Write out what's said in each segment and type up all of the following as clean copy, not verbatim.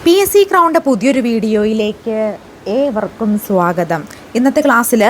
PSC ക്രൗണിൻ്റെ പുതിയൊരു വീഡിയോയിലേക്ക് ഏവർക്കും സ്വാഗതം. ഇന്നത്തെ ക്ലാസ്സിൽ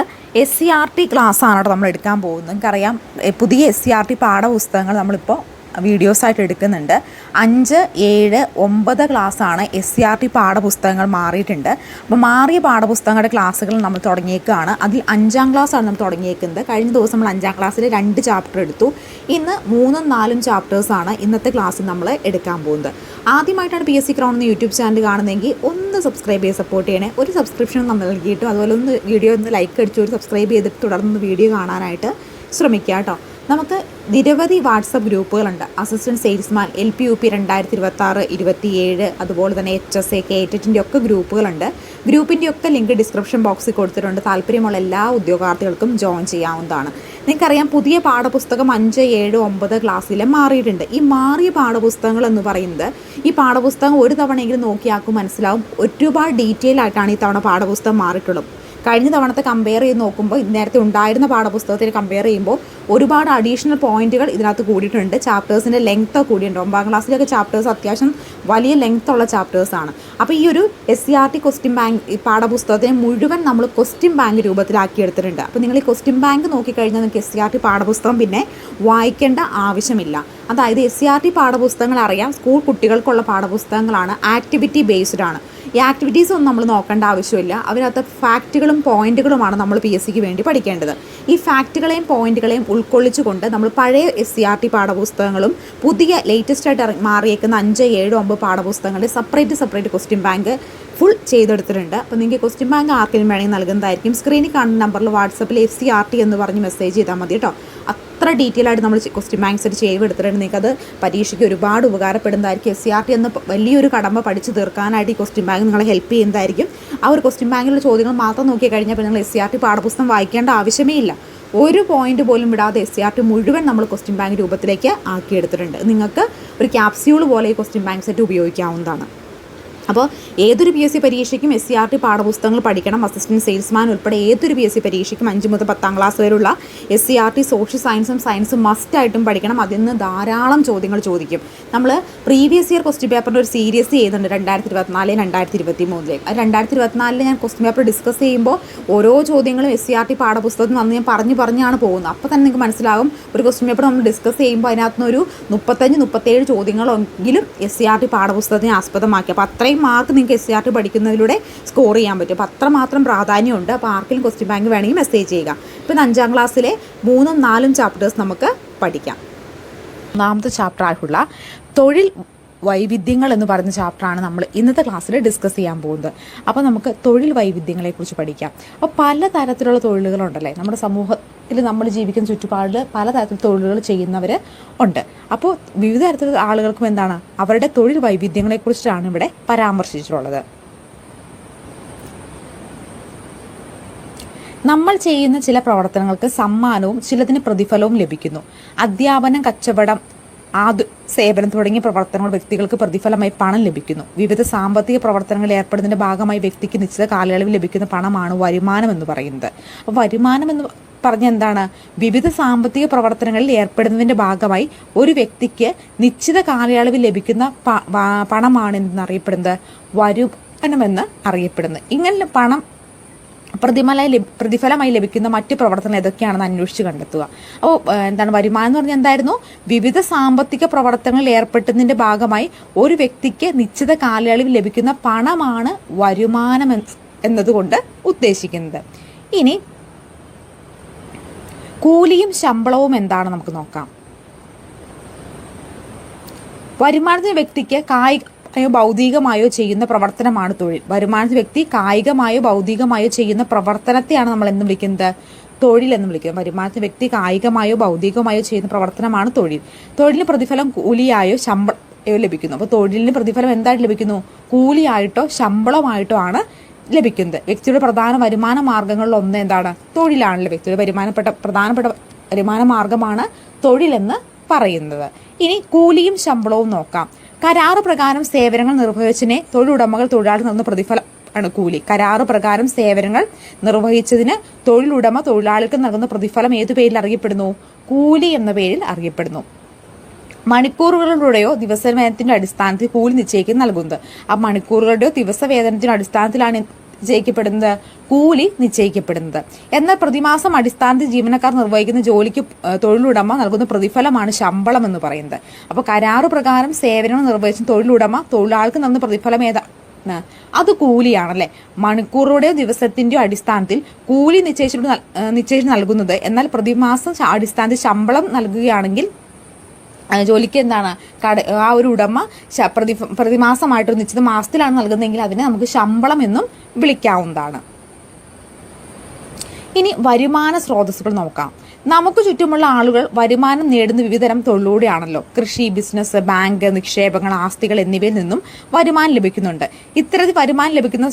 SCERT ക്ലാസ്സാണ് കേട്ടോ നമ്മൾ എടുക്കാൻ പോകുന്നത്. നിങ്ങൾക്കറിയാം, പുതിയ SCERT പാഠപുസ്തകങ്ങൾ നമ്മളിപ്പോൾ വീഡിയോസായിട്ട് എടുക്കുന്നുണ്ട്. 5, 7, 9 ക്ലാസ്സാണ് SCERT പാഠപുസ്തകങ്ങൾ മാറിയിട്ടുണ്ട്. അപ്പോൾ മാറിയ പാഠപുസ്തകങ്ങളുടെ ക്ലാസ്സുകൾ നമ്മൾ തുടങ്ങിയേക്കുകയാണ്. അതിൽ 5ാം ക്ലാസ്സാണ് നമ്മൾ തുടങ്ങിയേക്കുന്നത്. കഴിഞ്ഞ ദിവസം നമ്മൾ 5ാം ക്ലാസ്സിൽ 2 ചാപ്റ്റർ എടുത്തു. ഇന്ന് 3ഉം 4ഉം ചാപ്റ്റേഴ്സാണ് ഇന്നത്തെ ക്ലാസ്സിൽ നമ്മൾ എടുക്കാൻ പോകുന്നത്. ആദ്യമായിട്ടാണ് PSC ക്രൗൺ എന്ന യൂട്യൂബ് ചാനൽ കാണുന്നതെങ്കിൽ ഒന്ന് സബ്സ്ക്രൈബ് ചെയ്ത് സപ്പോർട്ട് ചെയ്യണേ. ഒരു സബ്സ്ക്രിപ്ഷൻ നമ്മൾ നൽകിയിട്ടും അതുപോലെ ഒന്ന് വീഡിയോ ഒന്ന് ലൈക്ക് അടിച്ചു ഒരു സബ്സ്ക്രൈബ് ചെയ്തിട്ട് തുടർന്ന് വീഡിയോ കാണാനായിട്ട് ശ്രമിക്കുക കേട്ടോ. നമുക്ക് നിരവധി വാട്സപ്പ് ഗ്രൂപ്പുകളുണ്ട്. അസിസ്റ്റൻറ്റ് സെയിൽസ്മാൻ LP UP 2026, 27, അതുപോലെ തന്നെ HSA, KTETൻ്റെ ഒക്കെ ഗ്രൂപ്പുകളുണ്ട്. ഗ്രൂപ്പിൻ്റെ ഒക്കെ ലിങ്ക് ഡിസ്ക്രിപ്ഷൻ ബോക്സിൽ കൊടുത്തിട്ടുണ്ട്. താല്പര്യമുള്ള എല്ലാ ഉദ്യോഗാർത്ഥികൾക്കും ജോയിൻ ചെയ്യാവുന്നതാണ്. നിങ്ങൾക്കറിയാം, പുതിയ പാഠപുസ്തകം 5, 7, 9 ക്ലാസ്സിൽ മാറിയിട്ടുണ്ട്. ഈ മാറിയ പാഠപുസ്തകങ്ങൾ എന്ന് പറയുന്നത്, ഈ പാഠപുസ്തകം ഒരു തവണയെങ്കിലും നോക്കിയാക്കും മനസ്സിലാവും ഒരുപാട് ഡീറ്റെയിൽ ആയിട്ടാണ് ഈ തവണ പാഠപുസ്തകം മാറിയിട്ടുള്ളത്. കഴിഞ്ഞ തവണത്തെ കമ്പയർ ചെയ്ത് നോക്കുമ്പോൾ നേരത്തെ ഉണ്ടായിരുന്ന പാഠപുസ്തകത്തിന് കമ്പയർ ചെയ്യുമ്പോൾ ഒരുപാട് അഡീഷണൽ പോയിന്റുകൾ ഇതിനകത്ത് കൂടിയിട്ടുണ്ട്. ചാപ്റ്റേഴ്സിൻ്റെ ലെങ്ത് കൂടിയുണ്ട്. 9ാം ക്ലാസ്സിലൊക്കെ ചാപ്റ്റേഴ്സ് അത്യാവശ്യം വലിയ ലെങ്ത്തുള്ള ചാപ്റ്റേഴ്സാണ്. അപ്പോൾ ഈ ഒരു SCERT ക്വസ്റ്റ്യൻ ബാങ്ക് പാഠപുസ്തകത്തിനെ മുഴുവൻ നമ്മൾ ക്വസ്റ്റ്യൻ ബാങ്ക് രൂപത്തിലാക്കി എടുത്തിട്ടുണ്ട്. അപ്പോൾ നിങ്ങൾ ഈ ക്വസ്റ്റ്യൻ ബാങ്ക് നോക്കിക്കഴിഞ്ഞാൽ നിങ്ങൾക്ക് SCERT പാഠപുസ്തകം പിന്നെ വായിക്കേണ്ട ആവശ്യമില്ല. അതായത് SCERT പാഠപുസ്തകങ്ങൾ അറിയാം, സ്കൂൾ കുട്ടികൾക്കുള്ള പാഠപുസ്തകങ്ങളാണ്, ആക്ടിവിറ്റി ബേസ്ഡ് ആണ്. ഈ ആക്ടിവിറ്റീസ് ഒന്നും നമ്മൾ നോക്കേണ്ട ആവശ്യമില്ല. അതിനകത്ത് ഫാക്റ്റുകളും പോയിന്റുകളുമാണ് നമ്മൾ PSCക്ക് വേണ്ടി പഠിക്കേണ്ടത്. ഈ ഫാക്റ്റുകളെയും പോയിന്റുകളെയും ഉൾക്കൊള്ളിച്ചുകൊണ്ട് നമ്മൾ പഴയ SCERT പാഠപുസ്തകങ്ങളും പുതിയ ലേറ്റസ്റ്റ് ആയിട്ട് മാറിയേക്കുന്ന 5, 7, 9 പാഠപുസ്തകങ്ങളുടെ സെപ്പറേറ്റ് ക്വസ്റ്റ്യൻ ബാങ്ക് ഫുൾ ചെയ്തെടുത്തിട്ടുണ്ട്. അപ്പോൾ നിങ്ങൾക്ക് ക്വസ്റ്റ്യൻ ബാങ്ക് ആർക്കെങ്കിലും വേണമെങ്കിൽ നൽകുന്നതായിരിക്കും. സ്ക്രീനിൽ കാണുന്ന നമ്പറിൽ വാട്സപ്പിൽ SCERT എന്ന് പറഞ്ഞ് മെസ്സേജ് ചെയ്താൽ മതി കേട്ടോ. അത്ര ഡീറ്റെയിൽ ആയിട്ട് നമ്മൾ ക്വസ്റ്റ്യൻ ബാങ്ക് സെറ്റ് ചെയ്തെടുത്തിട്ടുണ്ട്. നിങ്ങൾക്കത് പരീക്ഷയ്ക്ക് ഒരുപാട് ഉപകാരപ്പെടുന്നതായിരിക്കും. SCERT എന്ന വലിയൊരു കടമ്പ പഠിച്ച് തീർക്കാനായിട്ട് ഈ ക്വസ്റ്റ്യൻ ബാങ്ക് നിങ്ങളെ ഹെൽപ്പ് ചെയ്യുന്നതായിരിക്കും. ആ ഒരു ക്വസ്റ്റ്യൻ ബാങ്കിലുള്ള ചോദ്യങ്ങൾ മാത്രം നോക്കി കഴിഞ്ഞപ്പോൾ നിങ്ങൾ SCERT പാഠപുസ്തകം വായിക്കേണ്ട ആവശ്യമേ ഇല്ല. ഒരു പോയിന്റ് പോലും വിടാതെ SCERT മുഴുവൻ നമ്മൾ ക്വസ്റ്റ്യൻ ബാങ്ക് രൂപത്തിലേക്ക് ആക്കിയെടുത്തിട്ടുണ്ട്. നിങ്ങൾക്ക് ഒരു ക്യാപ്സ്യൂൾ പോലെ ഈ ക്വസ്റ്റ്യൻ ബാങ്ക് സെറ്റ് ഉപയോഗിക്കാവുന്നതാണ്. അപ്പോൾ ഏതൊരു PSC പരീക്ഷയ്ക്കും SCERT പാഠപുസ്തകങ്ങൾ പഠിക്കണം. അസിസ്റ്റൻറ്റ് സെയിൽസ്മാൻ ഉൾപ്പെടെ ഏതൊരു PSC പരീക്ഷയ്ക്കും 5 മുതൽ 10ാം ക്ലാസ് വരെയുള്ള SCERT സോഷ്യൽ സയൻസും മസ്റ്റായിട്ടും പഠിക്കണം. അതിൽ നിന്ന് ധാരാളം ചോദ്യങ്ങൾ ചോദിക്കും. നമ്മൾ പ്രീവിയസ് ഇയർ ക്വസ്റ്റ്യൻ പേപ്പറിൻ്റെ ഒരു സീരീസ് ചെയ്യുന്നുണ്ട് 2024, 2023. 2024 ഞാൻ ക്വസ്റ്റ്യൻ പേപ്പർ ഡിസ്കസ് ചെയ്യുമ്പോൾ ഓരോ ചോദ്യങ്ങളും SCERT പാഠപുസ്തകത്തിൽ വന്ന് ഞാൻ പറഞ്ഞാണ് പോകുന്നത്. അപ്പോൾ തന്നെ നിങ്ങൾക്ക് മനസ്സിലാകും, ഒരു ക്വസ്റ്റ്യൻ പേപ്പർ നമ്മൾ ഡിസ്കസ് ചെയ്യുമ്പോൾ അതിനകത്തുനിന്നൊരു 35-37 ചോദ്യങ്ങളെങ്കിലും SCERT പാഠപുസ്തകത്തിനെ ആസ്പദമാക്കി. അപ്പോൾ അത്രയും മാർക്ക് നിങ്ങൾക്ക് SCERT പഠിക്കുന്നതിലൂടെ സ്കോർ ചെയ്യാൻ പറ്റും. അപ്പോൾ അത്രമാത്രം പ്രാധാന്യമുണ്ട്. അപ്പോൾ ആർക്കെങ്കിലും ക്വസ്റ്റ്യൻ ബാങ്ക് വേണമെങ്കിൽ മെസ്സേജ് ചെയ്യുക. ഇപ്പോൾ 5ാം ക്ലാസ്സിലെ 3ഉം 4ഉം ചാപ്റ്റേഴ്സ് നമുക്ക് പഠിക്കാം. 1ാമത്തെ ചാപ്റ്റർ ആയിട്ടുള്ള തൊഴിൽ വൈവിധ്യങ്ങൾ എന്ന് പറയുന്ന ചാപ്റ്ററാണ് നമ്മൾ ഇന്നത്തെ ക്ലാസ്സിൽ ഡിസ്കസ് ചെയ്യാൻ പോകുന്നത്. അപ്പോൾ നമുക്ക് തൊഴിൽ വൈവിധ്യങ്ങളെക്കുറിച്ച് പഠിക്കാം. അപ്പോൾ പലതരത്തിലുള്ള തൊഴിലുകളുണ്ടല്ലേ നമ്മുടെ സമൂഹത്തിൽ, നമ്മൾ ജീവിക്കുന്ന ചുറ്റുപാടിൽ പലതരത്തിലുള്ള തൊഴിലുകൾ ചെയ്യുന്നവർ ഉണ്ട്. അപ്പോൾ വിവിധ തരത്തിലുള്ള ആളുകൾക്കും എന്താണ് അവരുടെ തൊഴിൽ വൈവിധ്യങ്ങളെക്കുറിച്ചാണ് ഇവിടെ പരാമർശിച്ചിട്ടുള്ളത്. നമ്മൾ ചെയ്യുന്ന ചില പ്രവർത്തനങ്ങൾക്ക് സമ്മാനവും ചിലതിന് പ്രതിഫലവും ലഭിക്കുന്നു. അധ്യാപനം, കച്ചവടം, സേവനം തുടങ്ങിയ പ്രവർത്തനങ്ങൾ വ്യക്തികൾക്ക് പ്രതിഫലമായി പണം ലഭിക്കുന്നു. വിവിധ സാമ്പത്തിക പ്രവർത്തനങ്ങളിൽ ഏർപ്പെടുന്നതിൻ്റെ ഭാഗമായി വ്യക്തിക്ക് നിശ്ചിത കാലയളവിൽ ലഭിക്കുന്ന പണമാണ് വരുമാനം എന്ന് പറയുന്നത്. അപ്പോൾ വരുമാനം എന്ന് പറഞ്ഞ എന്താണ്? വിവിധ സാമ്പത്തിക പ്രവർത്തനങ്ങളിൽ ഏർപ്പെടുന്നതിൻ്റെ ഭാഗമായി ഒരു വ്യക്തിക്ക് നിശ്ചിത കാലയളവിൽ ലഭിക്കുന്ന പണമാണ് എന്നറിയപ്പെടുന്നത് വരുമാനമെന്ന് അറിയപ്പെടുന്നത്. ഇങ്ങനെ പണം പ്രതിഫലമായി ലഭിക്കുന്ന മറ്റ് പ്രവർത്തനങ്ങൾ ഏതൊക്കെയാണെന്ന് അന്വേഷിച്ച് കണ്ടെത്തുക. അപ്പോൾ എന്താണ് വരുമാനം എന്ന് പറഞ്ഞാൽ എന്തായിരുന്നു? വിവിധ സാമ്പത്തിക പ്രവർത്തനങ്ങളിൽ ഏർപ്പെട്ടതിൻ്റെ ഭാഗമായി ഒരു വ്യക്തിക്ക് നിശ്ചിത കാലയളവിൽ ലഭിക്കുന്ന പണമാണ് വരുമാനം എന്നതുകൊണ്ട് ഉദ്ദേശിക്കുന്നത്. ഇനി കൂലിയും ശമ്പളവും എന്താണ് നമുക്ക് നോക്കാം. വരുമാനത്തിന് വ്യക്തിക്ക് ഭൗതികമായോ ചെയ്യുന്ന പ്രവർത്തനമാണ് തൊഴിൽ. വരുമാനത്തിന് വ്യക്തി കായികമായോ ഭൗതികമായോ ചെയ്യുന്ന പ്രവർത്തനത്തെയാണ് നമ്മൾ എന്ന് വിളിക്കുന്നത്? തൊഴിൽ എന്ന് വിളിക്കുന്നത്. വരുമാനത്തിന് വ്യക്തി കായികമായോ ഭൗതികമായോ ചെയ്യുന്ന പ്രവർത്തനമാണ് തൊഴിൽ. തൊഴിലിന് പ്രതിഫലം കൂലിയായോ ശമ്പളമായോ ലഭിക്കുന്നു. അപ്പോൾ തൊഴിലിന് പ്രതിഫലം എന്തായിട്ട് ലഭിക്കുന്നു? കൂലിയായിട്ടോ ശമ്പളമായിട്ടോ ആണ് ലഭിക്കുന്നത്. വ്യക്തിയുടെ പ്രധാന വരുമാന മാർഗങ്ങളിൽ ഒന്ന് എന്താണ്? തൊഴിലാണല്ലോ. വ്യക്തിയുടെ പ്രധാനപ്പെട്ട വരുമാന മാർഗമാണ് തൊഴിലെന്ന് പറയുന്നത്. ഇനി കൂലിയും ശമ്പളവും നോക്കാം. കരാറ് പ്രകാരം സേവനങ്ങൾ നിർവഹിച്ചതിനെ തൊഴിലുടമകൾ തൊഴിലാളി നൽകുന്ന പ്രതിഫലം ആണ് കൂലി. കരാറ് പ്രകാരം സേവനങ്ങൾ നിർവഹിച്ചതിന് തൊഴിലുടമ തൊഴിലാളികൾക്ക് നൽകുന്ന പ്രതിഫലം ഏതു പേരിൽ അറിയപ്പെടുന്നു? കൂലി എന്ന പേരിൽ അറിയപ്പെടുന്നു. മണിക്കൂറുകളുടെയോ ദിവസവേതനത്തിന്റെ അടിസ്ഥാനത്തിൽ കൂലി നിശ്ചയിക്കും നൽകുന്നത്. ആ മണിക്കൂറുകളുടെയോ ദിവസവേതനത്തിന്റെ അടിസ്ഥാനത്തിലാണ് നിശ്ചയിക്കപ്പെടുന്നത്, കൂലി നിശ്ചയിക്കപ്പെടുന്നത്. എന്നാൽ പ്രതിമാസം അടിസ്ഥാനത്തിൽ ജീവനക്കാർ നിർവഹിക്കുന്ന ജോലിക്ക് തൊഴിലുടമ നൽകുന്ന പ്രതിഫലമാണ് ശമ്പളം എന്ന് പറയുന്നത്. അപ്പോൾ കരാറ് പ്രകാരം സേവനം നിർവഹിച്ച തൊഴിലുടമ തൊഴിലാളിക്ക് നൽകുന്ന പ്രതിഫലം അത് കൂലിയാണല്ലേ. മണിക്കൂറുടെയോ ദിവസത്തിന്റെയോ അടിസ്ഥാനത്തിൽ കൂലി നിശ്ചയിച്ചു നൽകുന്നത്. എന്നാൽ പ്രതിമാസം അടിസ്ഥാനത്തിൽ ശമ്പളം നൽകുകയാണെങ്കിൽ ജോലിക്ക് എന്താണ് ആ ഒരു ഉടമ പ്രതിമാസമായിട്ടൊരു നിശ്ചിത മാസത്തിലാണ് നൽകുന്നതെങ്കിൽ അതിനെ നമുക്ക് ശമ്പളം എന്നും വിളിക്കാവുന്നതാണ്. ഇനി വരുമാന സ്രോതസ്സുകൾ നോക്കാം. നമുക്ക് ചുറ്റുമുള്ള ആളുകൾ വരുമാനം നേടുന്ന വിവിധതരം തൊഴിലൂടെയാണല്ലോ. കൃഷി, ബിസിനസ്, ബാങ്ക്, നിക്ഷേപങ്ങൾ, ആസ്തികൾ എന്നിവയിൽ നിന്നും വരുമാനം ലഭിക്കുന്നുണ്ട്. ഇത്തരത്തിൽ വരുമാനം ലഭിക്കുന്ന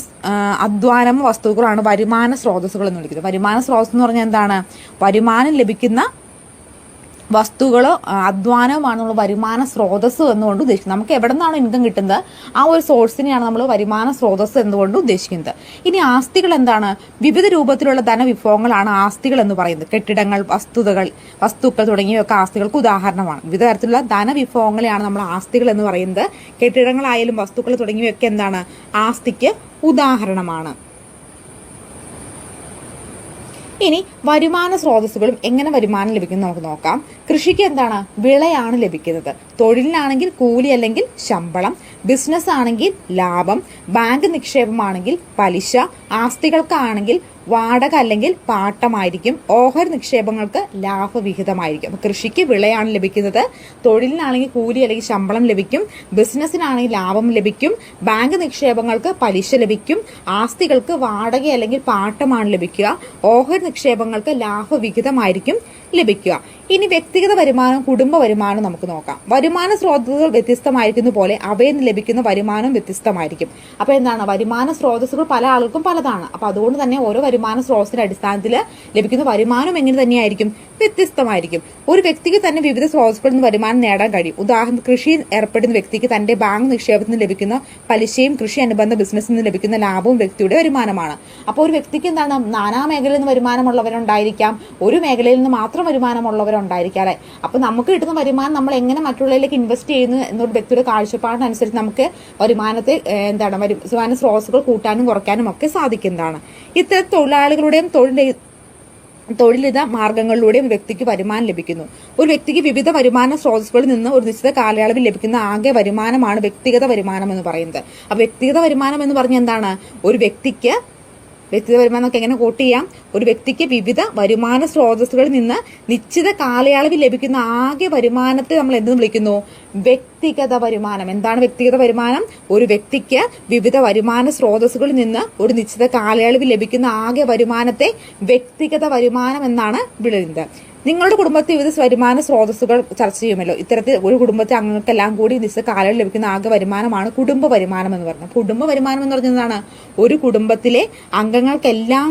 അധ്വാനം വസ്തുക്കളാണ് വരുമാന സ്രോതസ്സുകൾ എന്ന് വിളിക്കുന്നത്. വരുമാന സ്രോതസ് എന്ന് പറഞ്ഞാൽ എന്താണ്? വരുമാനം ലഭിക്കുന്ന വസ്തുക്കളോ അധ്വാനവുമാണ് നമ്മൾ വരുമാന സ്രോതസ് എന്നുകൊണ്ട് ഉദ്ദേശിക്കുന്നത്. നമുക്ക് എവിടെ നിന്നാണ് ഇൻകം കിട്ടുന്നത് ആ ഒരു സോഴ്സിനെയാണ് നമ്മൾ വരുമാന സ്രോതസ് എന്നുകൊണ്ട് ഉദ്ദേശിക്കുന്നത്. ഇനി ആസ്തികൾ എന്താണ്? വിവിധ രൂപത്തിലുള്ള ധനവിഭവങ്ങളാണ് ആസ്തികൾ എന്ന് പറയുന്നത്. കെട്ടിടങ്ങൾ, വസ്തുക്കൾ തുടങ്ങിയവയൊക്കെ ആസ്തികൾക്ക് ഉദാഹരണമാണ്. വിവിധ തരത്തിലുള്ള ധനവിഭവങ്ങളെയാണ് നമ്മൾ ആസ്തികൾ എന്ന് പറയുന്നത്. കെട്ടിടങ്ങളായാലും വസ്തുക്കൾ തുടങ്ങിയവയൊക്കെ എന്താണ്? ആസ്തിക്ക് ഉദാഹരണമാണ്. ഇനി വരുമാന സ്രോതസ്സുകളും എങ്ങനെ വരുമാനം ലഭിക്കുന്നു നമുക്ക് നോക്കാം. കൃഷിക്ക് എന്താണ്? വിളയാണ് ലഭിക്കുന്നത്. തൊഴിലിനാണെങ്കിൽ കൂലി അല്ലെങ്കിൽ ശമ്പളം, ബിസിനസ് ആണെങ്കിൽ ലാഭം, ബാങ്ക് നിക്ഷേപമാണെങ്കിൽ പലിശ, ആസ്തികൾക്കാണെങ്കിൽ വാടക അല്ലെങ്കിൽ പാട്ടമായിരിക്കും, ഓഹരി നിക്ഷേപങ്ങൾക്ക് ലാഭവിഹിതമായിരിക്കും. അപ്പോൾ കൃഷിക്ക് വിളയാണ് ലഭിക്കുന്നത്, തൊഴിലിനാണെങ്കിൽ കൂലി അല്ലെങ്കിൽ ശമ്പളം ലഭിക്കും, ബിസിനസ്സിനാണെങ്കിൽ ലാഭം ലഭിക്കും, ബാങ്ക് നിക്ഷേപങ്ങൾക്ക് പലിശ ലഭിക്കും, ആസ്തികൾക്ക് വാടക അല്ലെങ്കിൽ പാട്ടമാണ് ലഭിക്കുക, ഓഹരി നിക്ഷേപങ്ങൾക്ക് ലാഭവിഹിതമായിരിക്കും ലഭിക്കുക. ഇനി വ്യക്തിഗത വരുമാനം, കുടുംബ വരുമാനം നമുക്ക് നോക്കാം. വരുമാന സ്രോതസ്സുകൾ വ്യത്യസ്തമായിരിക്കുന്ന പോലെ അവയിൽ നിന്ന് ലഭിക്കുന്ന വരുമാനം വ്യത്യസ്തമായിരിക്കും. അപ്പോൾ എന്താണ്? വരുമാന സ്രോതസ്സുകൾ പല ആൾക്കും പലതാണ്. അപ്പോൾ അതുകൊണ്ട് തന്നെ ഓരോ വരുമാന സ്രോതസ്സിന്റെ അടിസ്ഥാനത്തിൽ ലഭിക്കുന്ന വരുമാനം എങ്ങനെ തന്നെയായിരിക്കും? വ്യത്യസ്തമായിരിക്കും. ഒരു വ്യക്തിക്ക് തന്നെ വിവിധ സ്രോതസ്സുകളിൽ നിന്ന് വരുമാനം നേടാൻ കഴിയും. ഉദാഹരണത്തിന് കൃഷിയിൽ ഏർപ്പെടുന്ന വ്യക്തിക്ക് തന്റെ ബാങ്ക് നിക്ഷേപത്തിൽ നിന്ന് ലഭിക്കുന്ന പലിശയും കൃഷി അനുബന്ധ ബിസിനസ്സിൽ നിന്ന് ലഭിക്കുന്ന ലാഭവും വ്യക്തിയുടെ വരുമാനമാണ്. അപ്പോൾ ഒരു വ്യക്തിക്ക് എന്താണ്? നാനാ മേഖലയിൽ നിന്ന് വരുമാനമുള്ളവരുണ്ടായിരിക്കാം, ഒരു മേഖലയിൽ നിന്ന് മാത്രം വരുമാനമുള്ളവരുണ്ടായിരിക്കാം അല്ലെ. അപ്പൊ നമുക്ക് കിട്ടുന്ന വരുമാനം നമ്മൾ എങ്ങനെ മറ്റുള്ളവരിലേക്ക് ഇൻവെസ്റ്റ് ചെയ്യുന്നു എന്നൊരു വ്യക്തിയുടെ കാഴ്ചപ്പാടിനനുസരിച്ച് നമുക്ക് വരുമാനത്തെ വരുമാന സ്രോതസ്സുകൾ കൂട്ടാനും കുറയ്ക്കാനും ഒക്കെ സാധിക്കുന്നതാണ്. ഇത്തരം തൊഴിലാളികളുടെയും തൊഴിലിത മാർഗങ്ങളിലൂടെയും വ്യക്തിക്ക് വരുമാനം ലഭിക്കുന്നു. ഒരു വ്യക്തിക്ക് വിവിധ വരുമാന സ്രോതസ്സുകളിൽ നിന്ന് ഒരു നിശ്ചിത കാലയളവിൽ ലഭിക്കുന്ന ആകെ വരുമാനമാണ് വ്യക്തിഗത വരുമാനം എന്ന് പറയുന്നത്. അപ്പൊ വ്യക്തിഗത വരുമാനം എന്ന് പറഞ്ഞാൽ എന്താണ്? ഒരു വ്യക്തിഗത വരുമാനം നമുക്ക് എങ്ങനെ കോട്ട് ചെയ്യാം? ഒരു വ്യക്തിക്ക് വിവിധ വരുമാന സ്രോതസ്സുകളിൽ നിന്ന് നിശ്ചിത കാലയളവിൽ ലഭിക്കുന്ന ആകെ വരുമാനത്തെ നമ്മൾ എന്തെന്ന് വിളിക്കുന്നു? വ്യക്തിഗത വരുമാനം. എന്താണ് വ്യക്തിഗത വരുമാനം? ഒരു വ്യക്തിക്ക് വിവിധ വരുമാന സ്രോതസ്സുകളിൽ നിന്ന് ഒരു നിശ്ചിത കാലയളവിൽ ലഭിക്കുന്ന ആകെ വരുമാനത്തെ വ്യക്തിഗത വരുമാനം എന്നാണ് വിളിക്കുന്നത്. നിങ്ങളുടെ കുടുംബത്തിൽ വിവിധ വരുമാന സ്രോതസ്സുകൾ ചർച്ച ചെയ്യുമല്ലോ. ഇത്തരത്തിൽ ഒരു കുടുംബത്തെ അംഗങ്ങൾക്കെല്ലാം കൂടി നിശ്ചിത കാലയളവിൽ ലഭിക്കുന്ന ആകെ വരുമാനമാണ് കുടുംബ വരുമാനം എന്ന് പറയുന്നത്. കുടുംബ വരുമാനം എന്ന് പറഞ്ഞതാണ് ഒരു കുടുംബത്തിലെ അംഗങ്ങൾക്കെല്ലാം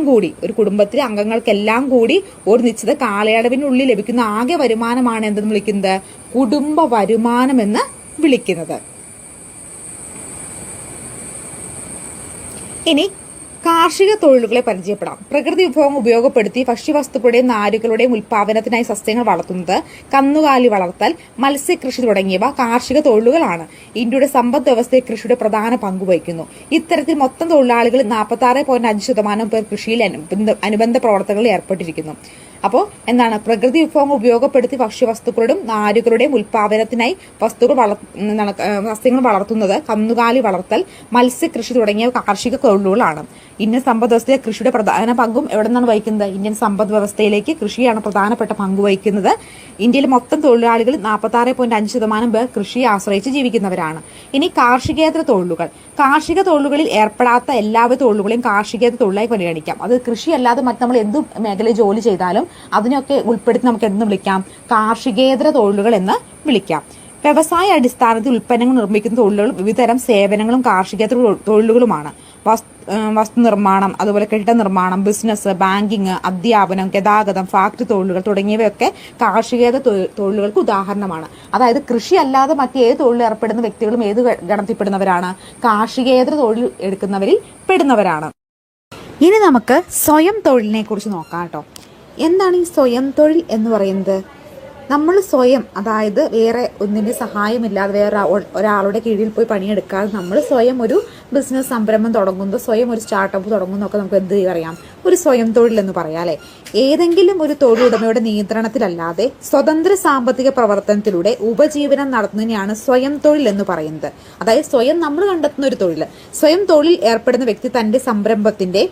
കൂടി ഒരു നിശ്ചിത കാലയളവിനുള്ളിൽ ലഭിക്കുന്ന ആകെ വരുമാനമാണ് എന്തെന്ന് വിളിക്കുന്നത്? കുടുംബ വരുമാനം എന്ന് വിളിക്കുന്നത്. ഇനി കാർഷിക തൊഴിലുകളെ പരിചയപ്പെടാം. പ്രകൃതി വിഭവങ്ങൾ ഉപയോഗപ്പെടുത്തി ഭക്ഷ്യവസ്തുക്കളുടെയും നാരുകളുടെയും ഉൽപാദനത്തിനായി സസ്യങ്ങൾ വളർത്തുന്നത്, കന്നുകാലി വളർത്തൽ, മത്സ്യകൃഷി തുടങ്ങിയവ കാർഷിക തൊഴിലുകളാണ്. ഇന്ത്യയുടെ സമ്പദ് വ്യവസ്ഥയിൽ കൃഷിയുടെ പ്രധാന പങ്കുവഹിക്കുന്നു. ഇത്തരത്തിൽ മൊത്തം തൊഴിലാളികൾ 46.5% പേർ കൃഷിയിൽ അനുബന്ധ പ്രവർത്തനങ്ങളിൽ ഏർപ്പെട്ടിരിക്കുന്നു. അപ്പോൾ എന്താണ്? പ്രകൃതി വിഭവങ്ങൾ ഉപയോഗപ്പെടുത്തി ഭക്ഷ്യവസ്തുക്കളുടെയും നാരുകളുടെയും ഉൽപാദനത്തിനായി സസ്യങ്ങൾ വളർത്തുന്നത്, കന്നുകാലി വളർത്തൽ, മത്സ്യകൃഷി തുടങ്ങിയ കാർഷിക തൊഴിലുകളാണ്. ഇന്ത്യൻ സമ്പദ് വ്യവസ്ഥയിലെ കൃഷിയുടെ പ്രധാന പങ്കും എവിടെ നിന്നാണ് വഹിക്കുന്നത്? ഇന്ത്യൻ സമ്പദ് വ്യവസ്ഥയിലേക്ക് കൃഷിയാണ് പ്രധാനപ്പെട്ട പങ്ക് വഹിക്കുന്നത്. ഇന്ത്യയിലെ മൊത്തം തൊഴിലാളികൾ 46.5% പേർ കൃഷിയെ ആശ്രയിച്ച് ജീവിക്കുന്നവരാണ്. ഇനി കാർഷികേതര തൊഴിലുകൾ. കാർഷിക തൊഴിലുകളിൽ ഏർപ്പെടാത്ത എല്ലാവിധ തൊഴിലുകളെയും കാർഷികേതര തൊഴിലായി പരിഗണിക്കാം. അത് കൃഷിയല്ലാതെ മറ്റ് നമ്മൾ എന്ത് മേഖലയിൽ ജോലി ചെയ്താലും അതിനൊക്കെ ഉൾപ്പെടുത്തി നമുക്ക് എന്തെന്ന് വിളിക്കാം? കാർഷികേതര തൊഴിലുകൾ എന്ന് വിളിക്കാം. വ്യവസായ അടിസ്ഥാനത്തിൽ ഉൽപ്പന്നങ്ങൾ നിർമ്മിക്കുന്ന തൊഴിലുകളും വിവിധതരം സേവനങ്ങളും കാർഷികേതര തൊഴിലുകളുമാണ്. വസ്തു നിർമ്മാണം, അതുപോലെ കെട്ടിട നിർമ്മാണം, ബിസിനസ്, ബാങ്കിങ്, അധ്യാപനം, ഗതാഗതം, ഫാക്ടറി തൊഴിലുകൾ തുടങ്ങിയവയൊക്കെ കാർഷികേതര തൊഴിലുകൾക്ക് ഉദാഹരണമാണ്. അതായത് കൃഷി അല്ലാതെ മറ്റേത് തൊഴിൽ ഏർപ്പെടുന്ന വ്യക്തികളും ഏത് ഗണത്തിൽപ്പെടുന്നവരാണ്? കാർഷികേതര തൊഴിൽ എടുക്കുന്നവരിൽ പെടുന്നവരാണ്. ഇനി നമുക്ക് സ്വയം തൊഴിലിനെ കുറിച്ച് നോക്കാം കേട്ടോ. എന്താണ് ഈ സ്വയം തൊഴിൽ എന്ന് പറയുന്നത്? നമ്മൾ സ്വയം, അതായത് വേറെ ഒന്നിൻ്റെ സഹായമില്ലാതെ വേറെ ഒരാളുടെ കീഴിൽ പോയി പണിയെടുക്കാതെ നമ്മൾ സ്വയം ഒരു ബിസിനസ് സംരംഭം തുടങ്ങുന്നു, സ്വയം ഒരു സ്റ്റാർട്ടപ്പ് തുടങ്ങുന്നതൊക്കെ നമുക്ക് എന്ത് പറയാം, ഒരു സ്വയം തൊഴിലെന്ന് പറയാം അല്ലേ. ഏതെങ്കിലും ഒരു തൊഴിലുടമയുടെ നിയന്ത്രണത്തിലല്ലാതെ സ്വതന്ത്ര സാമ്പത്തിക പ്രവർത്തനത്തിലൂടെ ഉപജീവനം നടത്തുന്നതിനെയാണ് സ്വയം തൊഴിൽ എന്ന് പറയുന്നത്. അതായത് സ്വയം നമ്മൾ കണ്ടെത്തുന്ന ഒരു തൊഴിൽ. സ്വയം തൊഴിൽ ഏർപ്പെടുന്ന വ്യക്തി തൻ്റെ സംരംഭത്തിൻ്റെ